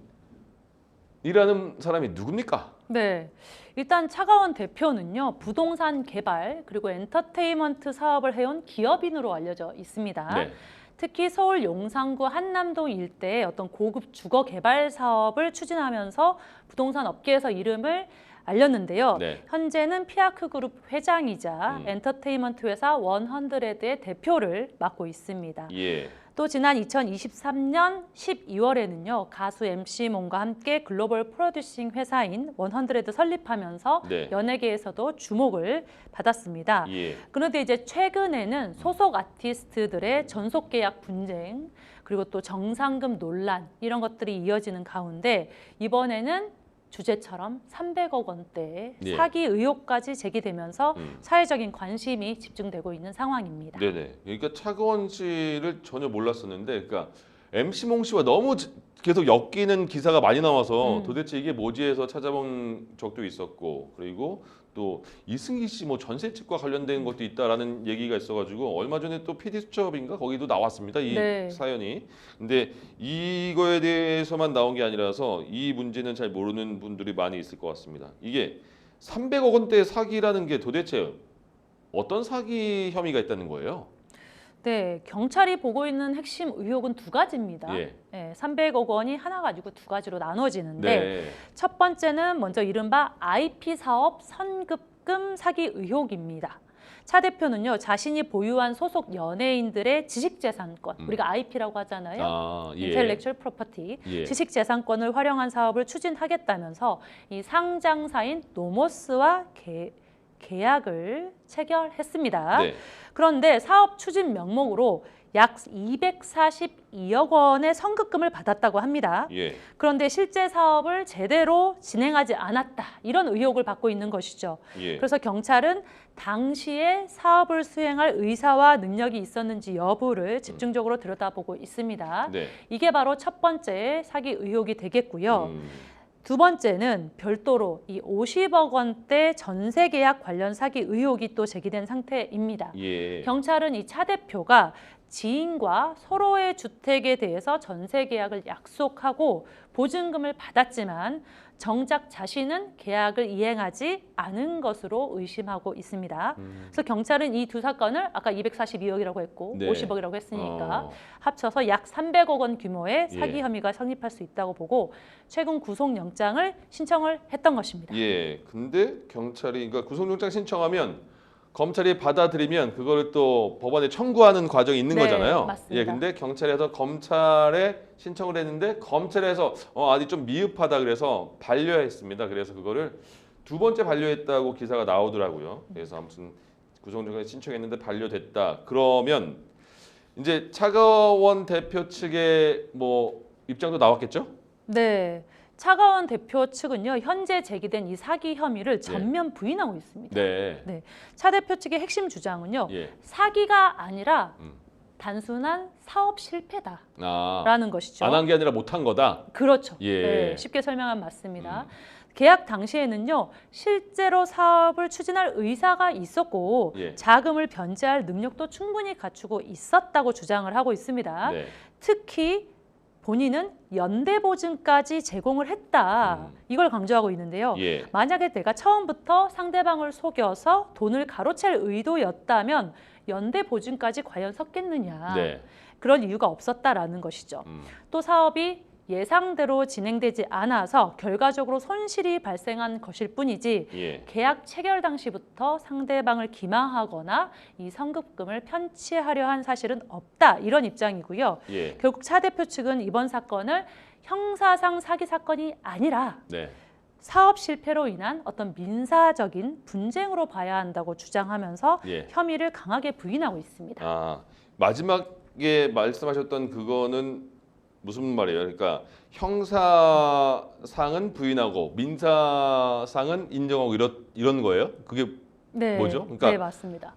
사람이 누굽니까? 네. 일단 차가원 대표는요, 부동산 개발 그리고 엔터테인먼트 사업을 해온 기업인으로 알려져 있습니다. 네. 특히 서울 용산구 한남동 일대의 어떤 고급 주거 개발 사업을 추진하면서 부동산 업계에서 이름을 알렸는데요. 네. 현재는 피아크 그룹 회장이자 엔터테인먼트 회사 100의 대표를 맡고 있습니다. 예. 또 지난 2023년 12월에는요. 가수 MC몬과 함께 글로벌 프로듀싱 회사인 100 설립하면서 네. 연예계에서도 주목을 받았습니다. 예. 그런데 이제 최근에는 소속 아티스트들의 전속 계약 분쟁 그리고 또 정상금 논란 이런 것들이 이어지는 가운데 이번에는 주제처럼 300억 원대의 예. 사기 의혹까지 제기되면서 사회적인 관심이 집중되고 있는 상황입니다. 네네. 그러니까 차가원 씨를 전혀 몰랐었는데, 그러니까 MC몽 씨와 너무 계속 엮이는 기사가 많이 나와서 도대체 이게 뭐지 해서 찾아본 적도 있었고, 그리고 또 이승기 씨 뭐 전세집과 관련된 것도 있다라는 얘기가 있어가지고 얼마 전에 또 PD 수첩인가 거기도 나왔습니다. 이 네. 사연이. 근데 이거에 대해서만 나온 게 아니라서 이 문제는 잘 모르는 분들이 많이 있을 것 같습니다. 이게 300억 원대 사기라는 게 도대체 어떤 사기 혐의가 있다는 거예요? 네, 경찰이 보고 있는 핵심 의혹은 두 가지입니다. 예. 300억 원이 하나 가지고 두 가지로 나눠지는데 네. 첫 번째는 먼저 이른바 IP 사업 선급금 사기 의혹입니다. 차 대표는요, 자신이 보유한 소속 연예인들의 지식재산권, 우리가 IP라고 하잖아요. 아, 예. 인텔렉츄얼 프로퍼티, 예. 지식재산권을 활용한 사업을 추진하겠다면서 이 상장사인 노모스와 계약을 체결했습니다. 네. 그런데 사업 추진 명목으로 약 242억 원의 선급금을 받았다고 합니다. 예. 그런데 실제 사업을 제대로 진행하지 않았다. 이런 의혹을 받고 있는 것이죠. 예. 그래서 경찰은 당시에 사업을 수행할 의사와 능력이 있었는지 여부를 집중적으로 들여다보고 있습니다. 네. 이게 바로 첫 번째 사기 의혹이 되겠고요. 두 번째는 별도로 이 50억 원대 전세 계약 관련 사기 의혹이 또 제기된 상태입니다. 예. 경찰은 이 차 대표가 지인과 서로의 주택에 대해서 전세 계약을 약속하고 보증금을 받았지만 정작 자신은 계약을 이행하지 않은 것으로 의심하고 있습니다. 그래서 경찰은 이 두 사건을 아까 242억이라고 했고 네. 50억이라고 했으니까 어. 합쳐서 약 300억 원 규모의 사기 예. 혐의가 성립할 수 있다고 보고 최근 구속영장을 신청을 했던 것입니다. 예. 근데 경찰이 그러니까 구속영장 신청하면 검찰이 받아들이면 그거를 또 법원에 청구하는 과정이 있는 네, 거잖아요. 맞습니다. 예. 근데 경찰에서 검찰에 신청을 했는데 검찰에서 아직 좀 미흡하다 그래서 반려했습니다. 그래서 그거를 두 번째 반려했다고 기사가 나오더라고요. 그래서 아무튼 구속영장 신청했는데 반려됐다. 그러면 이제 차가원 대표 측의 뭐 입장도 나왔겠죠? 네. 차가원 대표 측은요, 현재 제기된 이 사기 혐의를 전면 부인하고 있습니다. 네. 차 대표 측의 핵심 주장은요, 예. 사기가 아니라 단순한 사업 실패다라는 아, 것이죠. 안 한 게 아니라 못한 거다. 그렇죠. 예. 네, 쉽게 설명하면 맞습니다. 계약 당시에는요, 실제로 사업을 추진할 의사가 있었고 예. 자금을 변제할 능력도 충분히 갖추고 있었다고 주장을 하고 있습니다. 네. 특히 본인은 연대보증까지 제공을 했다. 이걸 강조하고 있는데요. 예. 만약에 내가 처음부터 상대방을 속여서 돈을 가로챌 의도였다면 연대보증까지 과연 섰겠느냐. 네. 그런 이유가 없었다라는 것이죠. 또 사업이 예상대로 진행되지 않아서 결과적으로 손실이 발생한 것일 뿐이지 예. 계약 체결 당시부터 상대방을 기망하거나 이 선급금을 편취하려 한 사실은 없다. 이런 입장이고요. 예. 결국 차 대표 측은 이번 사건을 형사상 사기 사건이 아니라 네. 사업 실패로 인한 어떤 민사적인 분쟁으로 봐야 한다고 주장하면서 예. 혐의를 강하게 부인하고 있습니다. 아, 마지막에 말씀하셨던 그거는 무슨 말이에요? 그러니까 형사상은 부인하고 민사상은 인정하고 이런 거예요? 그게 네, 뭐죠? 그러니까 네, 맞습니다.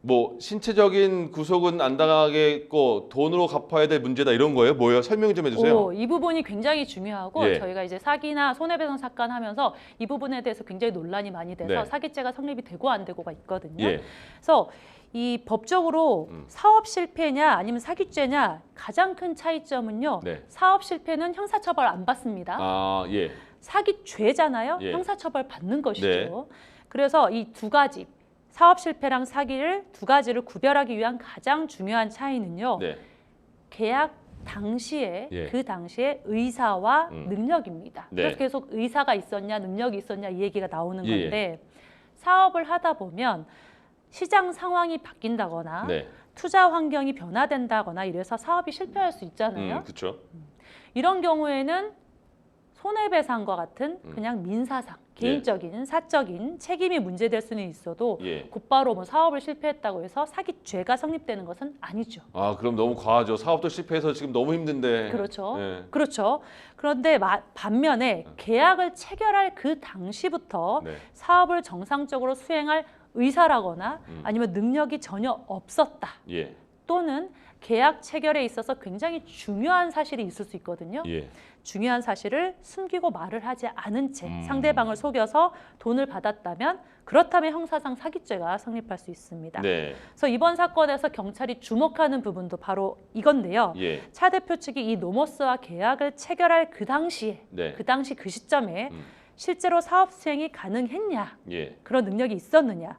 뭐 신체적인 구속은 안 당하겠고 돈으로 갚아야 될 문제다 이런 거예요? 뭐예요? 설명 좀 해주세요. 이 부분이 굉장히 중요하고 예. 저희가 이제 사기나 손해배상 사건 하면서 이 부분에 대해서 굉장히 논란이 많이 돼서 네. 사기죄가 성립이 되고 안 되고가 있거든요. 예. 그래서 이 법적으로 사업 실패냐 아니면 사기죄냐 가장 큰 차이점은요. 네. 사업 실패는 형사처벌 안 받습니다. 아 예. 사기죄잖아요. 예. 형사처벌 받는 것이죠. 네. 그래서 이 두 가지 사업 실패랑 사기를 두 가지를 구별하기 위한 가장 중요한 차이는요. 네. 계약 당시에 예. 그 당시에 의사와 능력입니다. 네. 그래서 계속 의사가 있었냐 능력이 있었냐 이 얘기가 나오는 예. 건데 사업을 하다 보면 시장 상황이 바뀐다거나 네. 투자 환경이 변화된다거나 이래서 사업이 실패할 수 있잖아요. 그렇죠. 이런 경우에는 손해배상과 같은 그냥 민사상, 개인적인 사적인 책임이 문제될 수는 있어도 예. 곧바로 뭐 사업을 실패했다고 해서 사기죄가 성립되는 것은 아니죠. 아 그럼 너무 과하죠. 사업도 실패해서 지금 너무 힘든데. 그렇죠. 예. 그렇죠. 그런데 반면에 계약을 체결할 그 당시부터 네. 사업을 정상적으로 수행할 의사라거나 아니면 능력이 전혀 없었다. 예. 또는 계약 체결에 있어서 굉장히 중요한 사실이 있을 수 있거든요. 예. 중요한 사실을 숨기고 말을 하지 않은 채 상대방을 속여서 돈을 받았다면 그렇다면 형사상 사기죄가 성립할 수 있습니다. 네. 그래서 이번 사건에서 경찰이 주목하는 부분도 바로 이건데요. 예. 차 대표 측이 이 노모스와 계약을 체결할 그 당시에 네. 그 당시 그 시점에 실제로 사업 수행이 가능했냐 예. 그런 능력이 있었느냐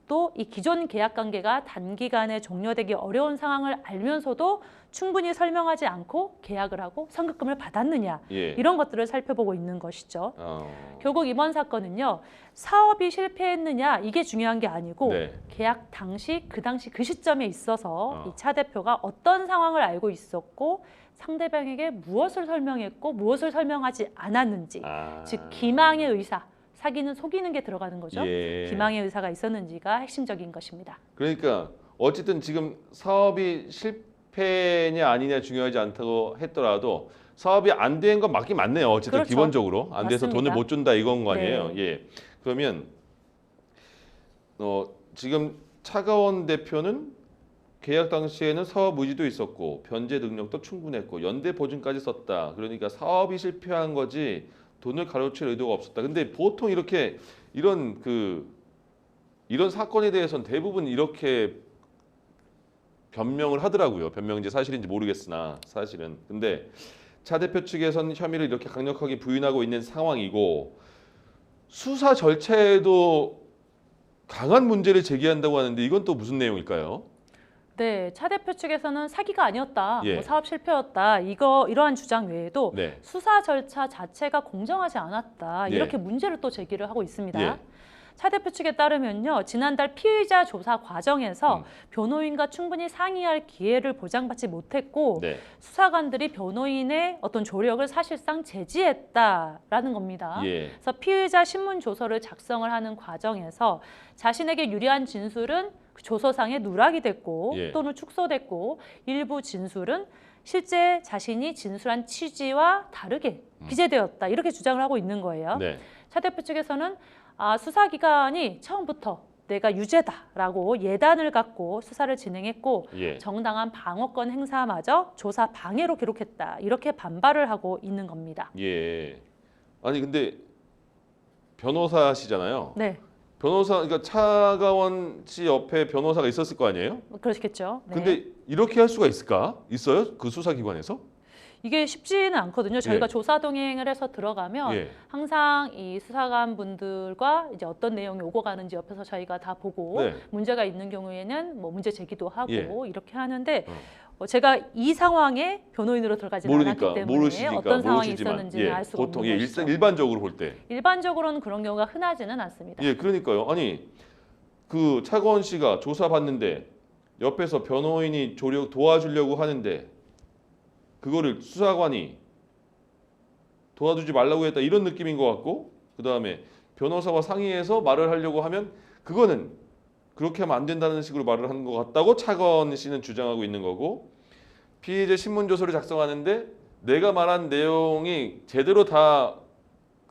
또 이 기존 계약 관계가 단기간에 종료되기 어려운 상황을 알면서도 충분히 설명하지 않고 계약을 하고 선급금을 받았느냐 예. 이런 것들을 살펴보고 있는 것이죠. 어. 결국 이번 사건은요. 사업이 실패했느냐 이게 중요한 게 아니고 네. 계약 당시 그 시점에 있어서 이 차 대표가 어떤 상황을 알고 있었고 상대방에게 무엇을 설명했고 무엇을 설명하지 않았는지 아. 즉 기망의 의사 사기는 속이는 게 들어가는 거죠. 예. 기망의 의사가 있었는지가 핵심적인 것입니다. 그러니까 어쨌든 지금 사업이 실패냐 아니냐 중요하지 않다고 했더라도 사업이 안 된 건 맞긴 맞네요. 어쨌든 그렇죠. 기본적으로 안 돼서 맞습니다. 돈을 못 준다 이건 거 아니에요. 네. 예. 그러면 지금 차가원 대표는 계약 당시에는 사업 의지도 있었고 변제 능력도 충분했고 연대 보증까지 썼다. 그러니까 사업이 실패한 거지 돈을 가로챌 의도가 없었다. 근데 보통 이런 사건에 대해서는 대부분 이렇게 변명을 하더라고요. 변명인지 사실인지 모르겠으나 사실은. 근데 차 대표 측에서는 혐의를 이렇게 강력하게 부인하고 있는 상황이고 수사 절차에도 강한 문제를 제기한다고 하는데 이건 또 무슨 내용일까요? 네, 차 대표 측에서는 사기가 아니었다, 예. 뭐 사업 실패였다, 이러한 주장 외에도 네. 수사 절차 자체가 공정하지 않았다 예. 이렇게 문제를 또 제기를 하고 있습니다. 예. 차 대표 측에 따르면요, 지난달 피의자 조사 과정에서 변호인과 충분히 상의할 기회를 보장받지 못했고 네. 수사관들이 변호인의 어떤 조력을 사실상 제지했다라는 겁니다. 예. 그래서 피의자 신문 조서를 작성을 하는 과정에서 자신에게 유리한 진술은 그 조서상에 누락이 됐고 예. 또는 축소됐고 일부 진술은 실제 자신이 진술한 취지와 다르게 기재되었다 이렇게 주장을 하고 있는 거예요. 네. 차 대표 측에서는 수사기관이 처음부터 내가 유죄다라고 예단을 갖고 수사를 진행했고 예. 정당한 방어권 행사마저 조사 방해로 기록했다 이렇게 반발을 하고 있는 겁니다. 예. 아니 근데 변호사시잖아요. 네, 그러니까 차가원 씨 옆에 변호사가 있었을 거 아니에요? 그러시겠죠. 네. 근데 이렇게 할 수가 있을까? 있어요? 그 수사기관에서? 이게 쉽지는 않거든요. 저희가 예. 조사 동행을 해서 들어가면 예. 항상 이 수사관 분들과 이제 어떤 내용이 오고 가는지 옆에서 저희가 다 보고 네. 문제가 있는 경우에는 뭐 문제 제기도 하고 예. 이렇게 하는데 제가 이 상황에 변호인으로 들어가지 않았기 때문에 모르시니까 어떤 상황이 모르시지만, 있었는지는 예, 알 수가 보통 없는 것이죠. 일반적으로 볼 때. 일반적으로는 그런 경우가 흔하지는 않습니다. 예, 그러니까요. 아니 그 차가원 씨가 조사 받는데 옆에서 변호인이 도와주려고 하는데 그거를 수사관이 도와주지 말라고 했다 이런 느낌인 것 같고 그 다음에 변호사와 상의해서 말을 하려고 하면 그거는 그렇게 하면 안 된다는 식으로 말을 하는 것 같다고 차가원 씨는 주장하고 있는 거고 피의자 신문 조서를 작성하는데 내가 말한 내용이 제대로 다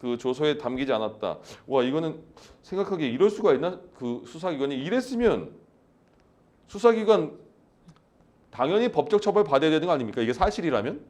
그 조서에 담기지 않았다. 와, 이거는 생각하기에 이럴 수가 있나? 그 수사기관이 이랬으면 수사기관 당연히 법적 처벌 받아야 되는 거 아닙니까? 이게 사실이라면?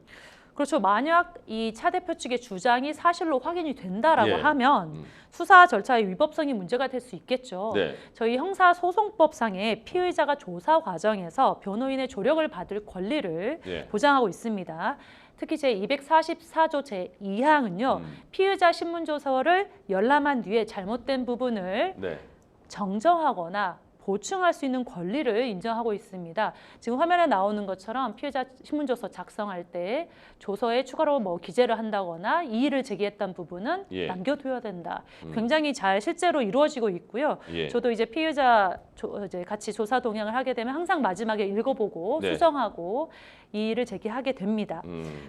그렇죠. 만약 이 차 대표 측의 주장이 사실로 확인이 된다라고 예. 하면 수사 절차의 위법성이 문제가 될 수 있겠죠. 네. 저희 형사소송법상에 피의자가 조사 과정에서 변호인의 조력을 받을 권리를 예. 보장하고 있습니다. 특히 제244조 제2항은요. 피의자 신문조서를 열람한 뒤에 잘못된 부분을 네. 정정하거나 보충할 수 있는 권리를 인정하고 있습니다. 지금 화면에 나오는 것처럼 피해자 신문조서 작성할 때 조서에 추가로 뭐 기재를 한다거나 이의를 제기했던 부분은 예. 남겨둬야 된다. 굉장히 잘 실제로 이루어지고 있고요. 예. 저도 이제 피의자 이제 같이 조사 동향을 하게 되면 항상 마지막에 읽어보고 네. 수정하고 이의를 제기하게 됩니다.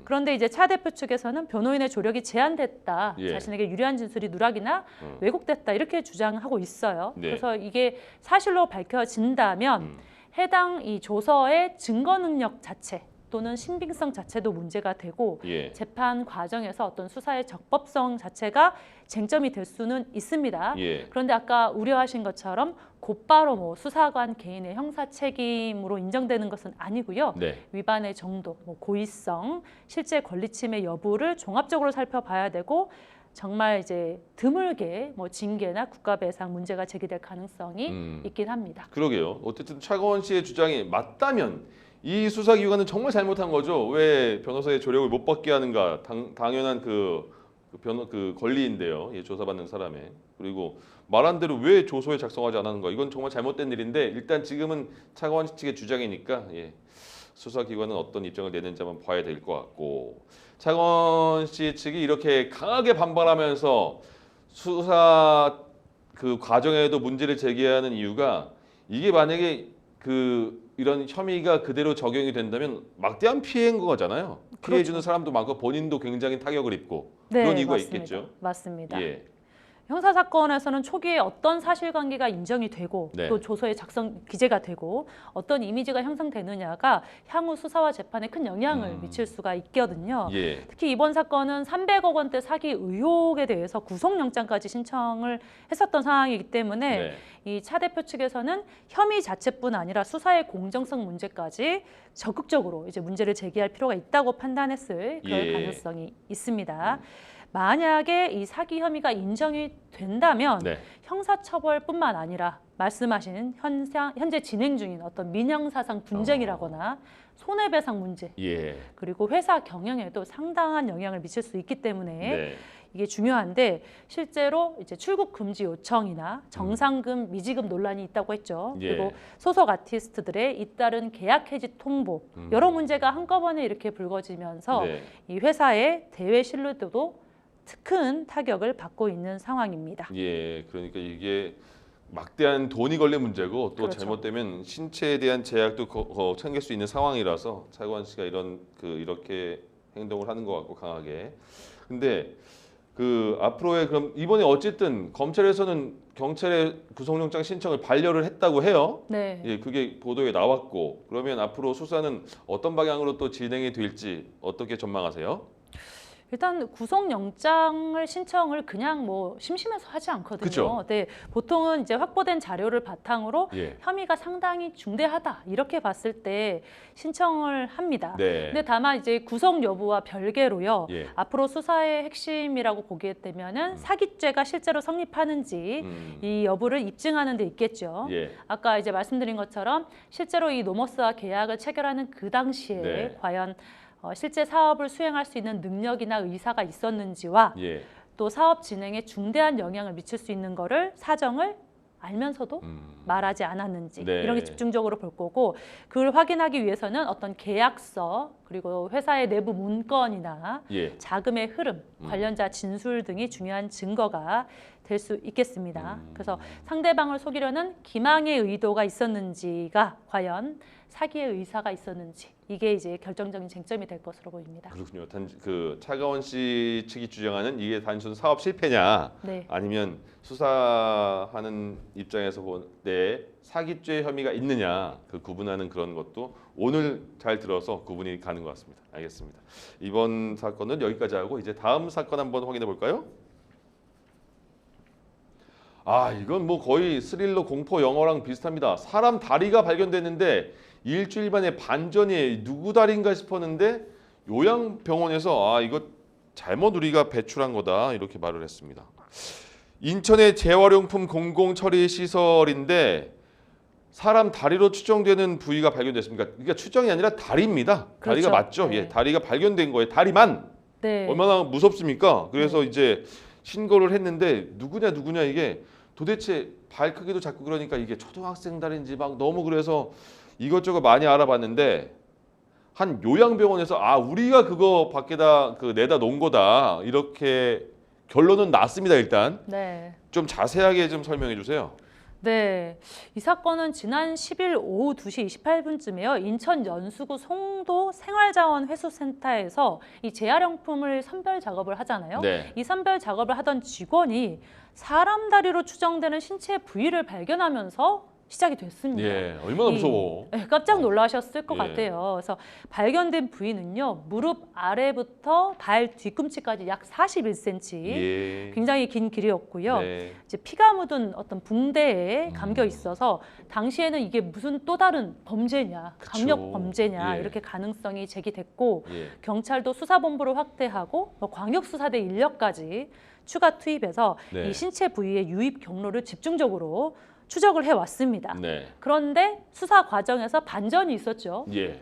그런데 이제 차 대표 측에서는 변호인의 조력이 제한됐다. 예. 자신에게 유리한 진술이 누락이나 왜곡됐다. 이렇게 주장하고 있어요. 네. 그래서 이게 사실로 밝혀진다면 해당 이 조서의 증거 능력 자체 또는 신빙성 자체도 문제가 되고 예. 재판 과정에서 어떤 수사의 적법성 자체가 쟁점이 될 수는 있습니다. 예. 그런데 아까 우려하신 것처럼 곧바로 뭐 수사관 개인의 형사 책임으로 인정되는 것은 아니고요. 네. 위반의 정도, 뭐 고의성, 실제 권리 침해 여부를 종합적으로 살펴봐야 되고 정말 이제 드물게 뭐 징계나 국가배상 문제가 제기될 가능성이 있긴 합니다. 그러게요. 어쨌든 차가원 씨의 주장이 맞다면 이 수사기관은 정말 잘못한 거죠. 왜 변호사의 조력을 못 받게 하는가? 당연한 그 권리인데요. 예, 조사받는 사람의. 그리고 말한 대로 왜 조서에 작성하지 않았는가? 이건 정말 잘못된 일인데 일단 지금은 차가원 씨 측의 주장이니까 예, 수사기관은 어떤 입장을 내는지 한번 봐야 될 것 같고 차가원 씨 측이 이렇게 강하게 반발하면서 수사 그 과정에도 문제를 제기하는 이유가 이게 만약에 이런 혐의가 그대로 적용이 된다면 막대한 피해인 거잖아요. 피해주는 사람도 많고 본인도 굉장히 타격을 입고 네, 그런 이유가 맞습니다. 있겠죠. 맞습니다. 예. 형사 사건에서는 초기에 어떤 사실관계가 인정이 되고 네. 또 조서에 작성 기재가 되고 어떤 이미지가 형성되느냐가 향후 수사와 재판에 큰 영향을 미칠 수가 있거든요. 예. 특히 이번 사건은 300억 원대 사기 의혹에 대해서 구속영장까지 신청을 했었던 상황이기 때문에 네. 이 차 대표 측에서는 혐의 자체뿐 아니라 수사의 공정성 문제까지 적극적으로 이제 문제를 제기할 필요가 있다고 판단했을 그런 예. 가능성이 있습니다. 만약에 이 사기 혐의가 인정이 된다면 네. 형사처벌뿐만 아니라 말씀하신 현재 진행 중인 어떤 민형사상 분쟁이라거나 손해배상 문제 예. 그리고 회사 경영에도 상당한 영향을 미칠 수 있기 때문에 네. 이게 중요한데 실제로 이제 출국 금지 요청이나 정상금 미지급 논란이 있다고 했죠. 예. 그리고 소속 아티스트들의 잇따른 계약 해지 통보 여러 문제가 한꺼번에 이렇게 불거지면서 네. 이 회사의 대외 신뢰도도 큰 타격을 받고 있는 상황입니다. 예. 그러니까 이게 막대한 돈이 걸린 문제고 또 그렇죠. 잘못되면 신체에 대한 제약도 챙길 수 있는 상황이라서 차관 씨가 이렇게 행동을 하는 것 같고 강하게. 근데 앞으로의 그럼 이번에 어쨌든 검찰에서는 경찰의 구속영장 신청을 반려를 했다고 해요. 네. 예, 그게 보도에 나왔고 그러면 앞으로 수사는 어떤 방향으로 또 진행이 될지 어떻게 전망하세요? 일단 구속영장을 신청을 그냥 뭐 심심해서 하지 않거든요. 그쵸? 네, 보통은 이제 확보된 자료를 바탕으로 예. 혐의가 상당히 중대하다 이렇게 봤을 때 신청을 합니다. 네. 근데 다만 이제 구속 여부와 별개로요. 예. 앞으로 수사의 핵심이라고 보게 되면은 사기죄가 실제로 성립하는지 이 여부를 입증하는 데 있겠죠. 예. 아까 이제 말씀드린 것처럼 실제로 이 노머스와 계약을 체결하는 그 당시에 네. 과연 실제 사업을 수행할 수 있는 능력이나 의사가 있었는지와 예. 또 사업 진행에 중대한 영향을 미칠 수 있는 거를 사정을 알면서도 말하지 않았는지 네. 이런 게 집중적으로 볼 거고 그걸 확인하기 위해서는 어떤 계약서 그리고 회사의 내부 문건이나 예. 자금의 흐름, 관련자 진술 등이 중요한 증거가 될 수 있겠습니다. 그래서 상대방을 속이려는 기망의 의도가 있었는지가 과연 사기의 의사가 있었는지 이게 이제 결정적인 쟁점이 될 것으로 보입니다. 그렇군요. 차가원 씨 측이 주장하는 이게 단순 사업 실패냐 네. 아니면 수사하는 입장에서 볼 때 사기죄 혐의가 있느냐 그 구분하는 그런 것도 오늘 잘 들어서 구분이 가는 것 같습니다. 알겠습니다. 이번 사건은 여기까지 하고 이제 다음 사건 한번 확인해 볼까요? 아 이건 뭐 거의 스릴러 공포 영화랑 비슷합니다. 사람 다리가 발견됐는데 일주일 만에 반전이 누구 다리인가 싶었는데 요양병원에서 아 이거 잘못 우리가 배출한 거다 이렇게 말을 했습니다. 인천의 재활용품 공공처리 시설인데 사람 다리로 추정되는 부위가 발견됐습니다. 그러니까 추정이 아니라 다리입니다. 다리가 그렇죠. 맞죠? 네. 예, 다리가 발견된 거예요. 다리만. 네. 얼마나 무섭습니까? 그래서 이제 신고를 했는데 누구냐 이게 도대체 발 크기도 작고 그러니까 이게 초등학생 다리인지 막 너무 그래서 이것저것 많이 알아봤는데 한 요양병원에서 아 우리가 그거 밖에다 그 내다 놓은 거다 이렇게 결론은 났습니다. 일단 네. 좀 자세하게 좀 설명해 주세요. 네, 이 사건은 지난 10일 오후 2시 28분쯤에요. 인천 연수구 송도 생활자원회수센터에서 이 재활용품을 선별 작업을 하잖아요. 네. 이 선별 작업을 하던 직원이 사람 다리로 추정되는 신체 부위를 발견하면서 시작이 됐습니다. 예, 얼마나 무서워. 네, 깜짝 놀라셨을 것 예. 같아요. 그래서 발견된 부위는요, 무릎 아래부터 발 뒤꿈치까지 약 41cm, 예. 굉장히 긴 길이였고요. 네. 이제 피가 묻은 어떤 붕대에 감겨 있어서 당시에는 이게 무슨 또 다른 범죄냐, 그쵸. 강력 범죄냐 예. 이렇게 가능성이 제기됐고 예. 경찰도 수사본부를 확대하고 뭐 광역수사대 인력까지 추가 투입해서 네. 이 신체 부위의 유입 경로를 집중적으로 추적을 해왔습니다. 네. 그런데 수사 과정에서 반전이 있었죠. 예.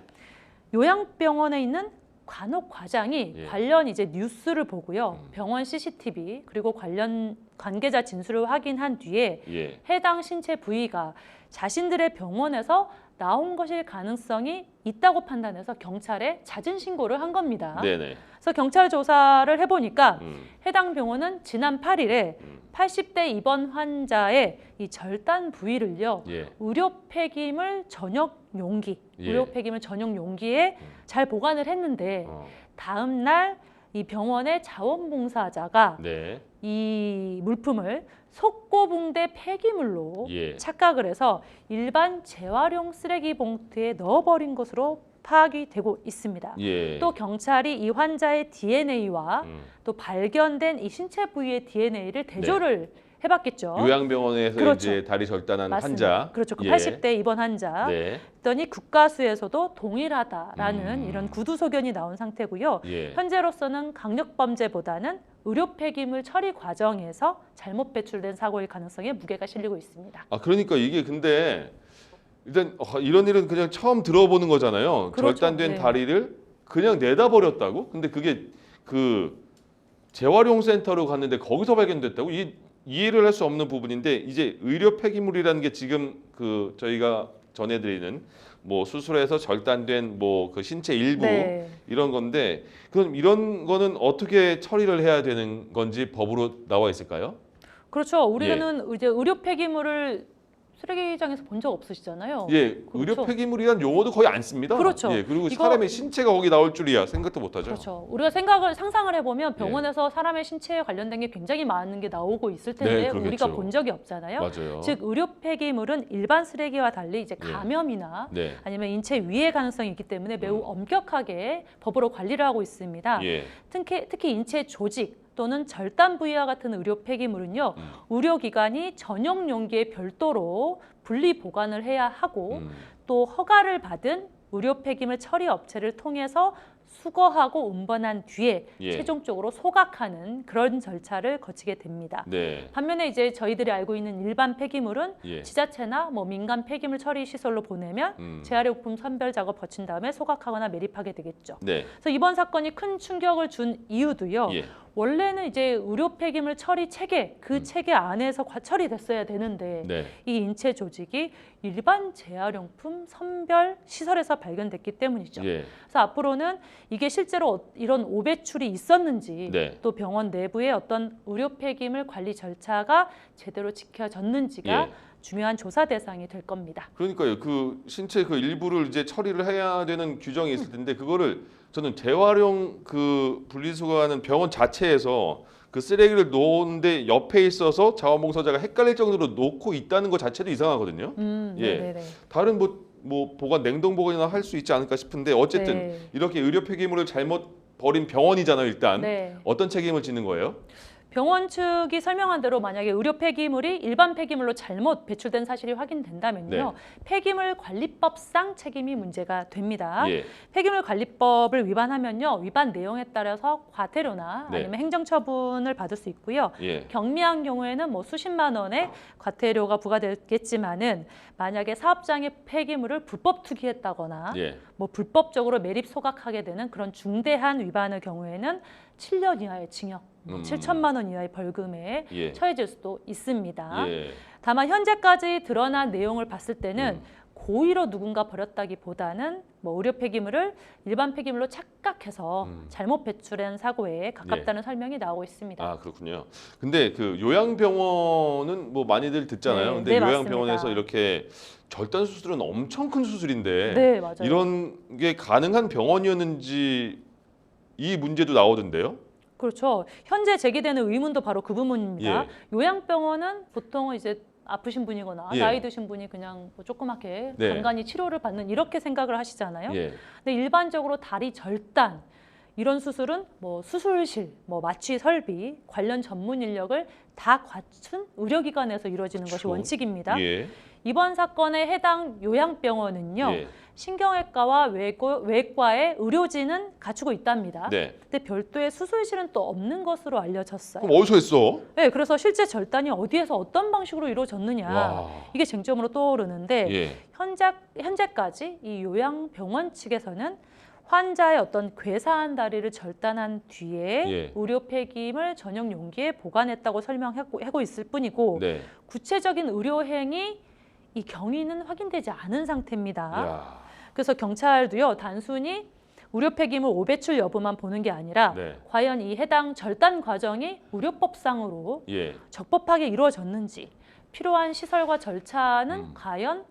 요양병원에 있는 간호과장이 예. 관련 이제 뉴스를 보고요. 병원 CCTV 그리고 관련 관계자 진술을 확인한 뒤에 예. 해당 신체 부위가 자신들의 병원에서 나온 것일 가능성이 있다고 판단해서 경찰에 자진 신고를 한 겁니다. 네네. 그래서 경찰 조사를 해보니까 음. 해당 병원은 지난 8일에 80대 입원 환자의 이 절단 부위를요. 예. 의료 폐기물 전용 용기, 예. 의료 폐기물 전용 용기에 잘 보관을 했는데 어. 다음 날 이 병원의 자원봉사자가 네. 이 물품을 속고붕대 폐기물로 예. 착각을 해서 일반 재활용 쓰레기 봉투에 넣어버린 것으로 파악이 되고 있습니다. 예. 또 경찰이 이 환자의 DNA와 또 발견된 이 신체 부위의 DNA를 대조를 해봤겠죠. 요양병원에서 그렇죠. 이제 다리 절단한 맞습니다. 환자. 그렇죠. 그 예. 80대 입원 환자. 네. 했더니 국가수에서도 동일하다라는 이런 구두 소견이 나온 상태고요. 예. 현재로서는 강력범죄보다는 의료 폐기물 처리 과정에서 잘못 배출된 사고일 가능성에 무게가 실리고 있습니다. 아 그러니까 이게 근데 일단 이런 일은 그냥 처음 들어보는 거잖아요. 그렇죠. 절단된 네. 다리를 그냥 내다 버렸다고? 근데 그게 그 재활용 센터로 갔는데 거기서 발견됐다고? 이 이해를 할 수 없는 부분인데 이제 의료 폐기물이라는 게 지금 그 저희가 전해드리는 뭐 수술해서 절단된 뭐 그 신체 일부 네. 이런 건데 그럼 이런 거는 어떻게 처리를 해야 되는 건지 법으로 나와 있을까요? 그렇죠. 우리는 이제 의료 폐기물을 쓰레기장에서 본 적 없으시잖아요. 예, 그렇죠. 의료 폐기물이란 용어도 거의 안 씁니다. 그렇죠. 예, 그리고 이거- 사람의 신체가 거기 나올 줄이야 생각도 못하죠. 그렇죠. 우리가 상상을 해보면 병원에서 사람의 신체에 관련된 게 굉장히 많은 게 나오고 있을 텐데 네, 그러겠죠. 우리가 본 적이 없잖아요. 맞아요. 즉 의료 폐기물은 일반 쓰레기와 달리 이제 예. 감염이나 네, 아니면 인체 위해 가능성이 있기 때문에 매우 엄격하게 법으로 관리를 하고 있습니다. 예, 특히 인체 조직 또는 절단 부위와 같은 의료 폐기물은요. 의료기관이 전용 용기에 별도로 분리 보관을 해야 하고 또 허가를 받은 의료 폐기물 처리 업체를 통해서 수거하고 운반한 뒤에 예. 최종적으로 소각하는 그런 절차를 거치게 됩니다. 네, 반면에 이제 저희들이 알고 있는 일반 폐기물은 예. 지자체나 뭐 민간 폐기물 처리 시설로 보내면 재활용품 선별 작업 거친 다음에 소각하거나 매립하게 되겠죠. 네, 그래서 이번 사건이 큰 충격을 준 이유도요. 예, 원래는 이제 의료 폐기물 처리 체계 그 체계 안에서 처리됐어야 되는데 네, 이 인체 조직이 일반 재활용품 선별 시설에서 발견됐기 때문이죠. 예, 그래서 앞으로는 이게 실제로 이런 오배출이 있었는지 네. 또 병원 내부의 어떤 의료 폐기물 관리 절차가 제대로 지켜졌는지가 예. 중요한 조사 대상이 될 겁니다. 그러니까요. 그 신체 그 일부를 이제 처리를 해야 되는 규정이 있을 텐데 그거를 저는 재활용 그 분리수거하는 병원 자체에서 그 쓰레기를 놓는데 옆에 있어서 자원봉사자가 헷갈릴 정도로 놓고 있다는 것 자체도 이상하거든요. 예. 네네네. 다른 뭐 보관 냉동 보관이나 할 수 있지 않을까 싶은데 어쨌든 네. 이렇게 의료 폐기물을 잘못 버린 병원이잖아요. 일단 네. 어떤 책임을 지는 거예요? 병원 측이 설명한 대로 만약에 의료 폐기물이 일반 폐기물로 잘못 배출된 사실이 확인된다면요. 네. 폐기물 관리법상 책임이 문제가 됩니다. 예. 폐기물 관리법을 위반하면요. 위반 내용에 따라서 과태료나 네. 아니면 행정처분을 받을 수 있고요. 예. 경미한 경우에는 뭐 수십만 원의 과태료가 부과되겠지만은 만약에 사업장의 폐기물을 불법 투기했다거나 예. 뭐 불법적으로 매립 소각하게 되는 그런 중대한 위반의 경우에는 7년 이하의 징역, 7천만 원 이하의 벌금에 예. 처해질 수도 있습니다. 예. 다만 현재까지 드러난 내용을 봤을 때는 고의로 누군가 버렸다기보다는 뭐 의료 폐기물을 일반 폐기물로 착각해서 잘못 배출한 사고에 가깝다는 설명이 나오고 있습니다. 아 그렇군요. 근데 그 요양병원은 뭐 많이들 듣잖아요. 네, 근데 네, 요양병원에서 맞습니다. 이렇게 절단 수술은 엄청 큰 수술인데 네, 맞아요. 이런 게 가능한 병원이었는지 이 문제도 나오던데요. 그렇죠. 현재 제기되는 의문도 바로 그 부분입니다. 예. 요양병원은 보통 이제 아프신 분이거나 예. 나이 드신 분이 그냥 뭐 조그맣게 네. 간간히 치료를 받는 이렇게 생각을 하시잖아요. 예. 근데 일반적으로 다리 절단 이런 수술은 뭐 수술실, 뭐 마취 설비, 관련 전문 인력을 다 갖춘 의료기관에서 이루어지는 것이 그렇죠. 원칙입니다. 예. 이번 사건에 해당 요양병원은요. 예. 신경외과와 외과의 의료진은 갖추고 있답니다. 네. 근데 별도의 수술실은 또 없는 것으로 알려졌어요. 그럼 어디서 했어? 네, 그래서 실제 절단이 어디에서 어떤 방식으로 이루어졌느냐 와. 이게 쟁점으로 떠오르는데 예. 현재까지 이 요양병원 측에서는 환자의 어떤 괴사한 다리를 절단한 뒤에 예. 의료 폐기물 전용 용기에 보관했다고 설명하고 있을 뿐이고 네. 구체적인 의료 행위 이 경위는 확인되지 않은 상태입니다. 야. 그래서 경찰도요 단순히 의료 폐기물 오배출 여부만 보는 게 아니라 네. 과연 이 해당 절단 과정이 의료법상으로 예. 적법하게 이루어졌는지 필요한 시설과 절차는 과연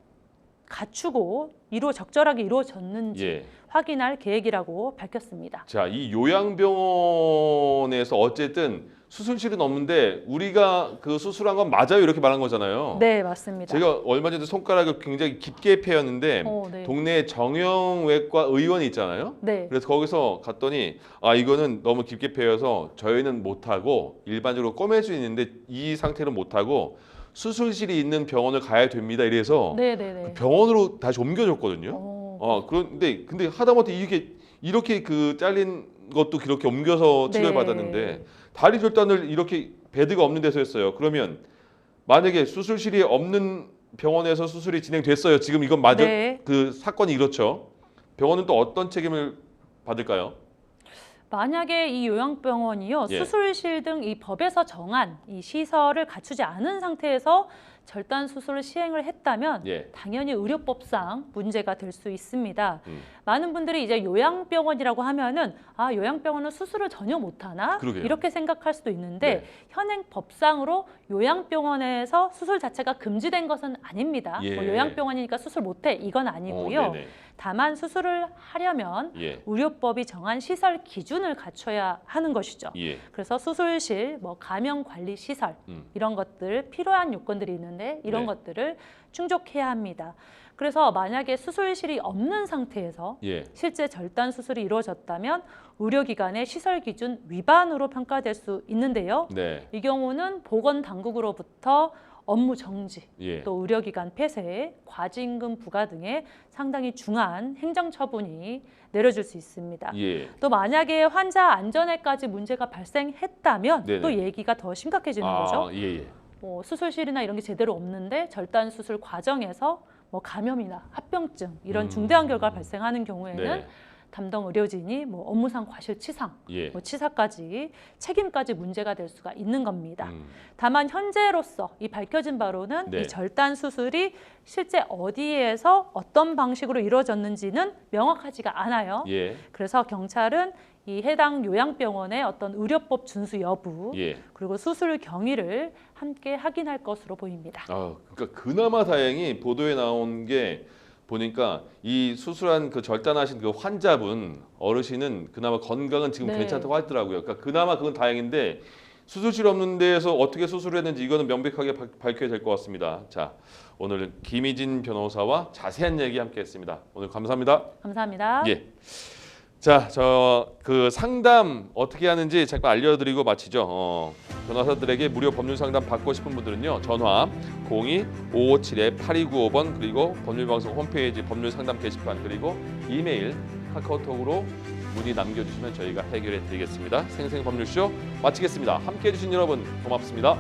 갖추고 적절하게 이루어졌는지 예. 확인할 계획이라고 밝혔습니다. 자, 이 요양병원에서 어쨌든 수술실은 없는데 우리가 그 수술한 건 맞아요 이렇게 말한 거잖아요. 네, 맞습니다. 제가 얼마 전에 손가락을 굉장히 깊게 패였는데 네. 동네에 정형외과 의원이 있잖아요. 네. 그래서 거기서 갔더니 아 이거는 너무 깊게 패여서 저희는 못하고 일반적으로 꼬맬 수 있는데 이 상태는 못하고 수술실이 있는 병원을 가야 됩니다. 이래서 네. 병원으로 다시 옮겨줬거든요. 근데 하다못해 이렇게 그 잘린 것도 그렇게 옮겨서 치료를 네. 받았는데 다리 절단을 이렇게 베드가 없는 데서 했어요. 그러면 만약에 수술실이 없는 병원에서 수술이 진행됐어요. 지금 이건 맞아 네. 그 사건이 이렇죠. 병원은 또 어떤 책임을 받을까요? 만약에 이 요양병원이요 예. 수술실 등 이 법에서 정한 이 시설을 갖추지 않은 상태에서 절단 수술을 시행을 했다면 예. 당연히 의료법상 문제가 될 수 있습니다. 많은 분들이 이제 요양병원이라고 하면은 아 요양병원은 수술을 전혀 못하나 그러게요. 이렇게 생각할 수도 있는데 네. 현행 법상으로 요양병원에서 수술 자체가 금지된 것은 아닙니다. 예. 뭐 요양병원이니까 수술 못해 이건 아니고요. 네네. 다만 수술을 하려면 예. 의료법이 정한 시설 기준을 갖춰야 하는 것이죠. 예. 그래서 수술실, 뭐 감염 관리 시설 이런 것들 필요한 요건들이 있는데 이런 네. 것들을 충족해야 합니다. 그래서 만약에 수술실이 없는 상태에서 예. 실제 절단 수술이 이루어졌다면 의료기관의 시설 기준 위반으로 평가될 수 있는데요. 네. 이 경우는 보건당국으로부터 업무 정지, 예. 또 의료기관 폐쇄, 과징금 부과 등의 상당히 중한 행정처분이 내려질 수 있습니다. 예. 또 만약에 환자 안전에까지 문제가 발생했다면 네네. 또 얘기가 더 심각해지는 거죠. 예. 뭐 수술실이나 이런 게 제대로 없는데 절단 수술 과정에서 뭐 감염이나 합병증 이런 중대한 결과가 발생하는 경우에는 네. 담당 의료진이 뭐 업무상 과실치상, 예. 뭐 치사까지 책임까지 문제가 될 수가 있는 겁니다. 다만 현재로서 이 밝혀진 바로는 네. 이 절단 수술이 실제 어디에서 어떤 방식으로 이루어졌는지는 명확하지가 않아요. 예. 그래서 경찰은 이 해당 요양병원의 어떤 의료법 준수 여부 예. 그리고 수술 경위를 함께 확인할 것으로 보입니다. 그러니까 그나마 다행히 보도에 나온 게 보니까 이 수술한 그 절단하신 그 환자분 어르신은 그나마 건강은 지금 네. 괜찮다고 하더라고요. 그러니까 그나마 그건 다행인데 수술실 없는 데에서 어떻게 수술을 했는지 이거는 명백하게 밝혀야 될 것 같습니다. 자, 오늘 김희진 변호사와 자세한 얘기 함께했습니다. 오늘 감사합니다. 감사합니다. 예. 자, 저 그 상담 어떻게 하는지 잠깐 알려드리고 마치죠. 변호사들에게 무료 법률 상담 받고 싶은 분들은요, 전화 02-557-8295번 그리고 법률방송 홈페이지 법률 상담 게시판 그리고 이메일, 카카오톡으로 문의 남겨주시면 저희가 해결해 드리겠습니다. 생생법률쇼 마치겠습니다. 함께해 주신 여러분 고맙습니다.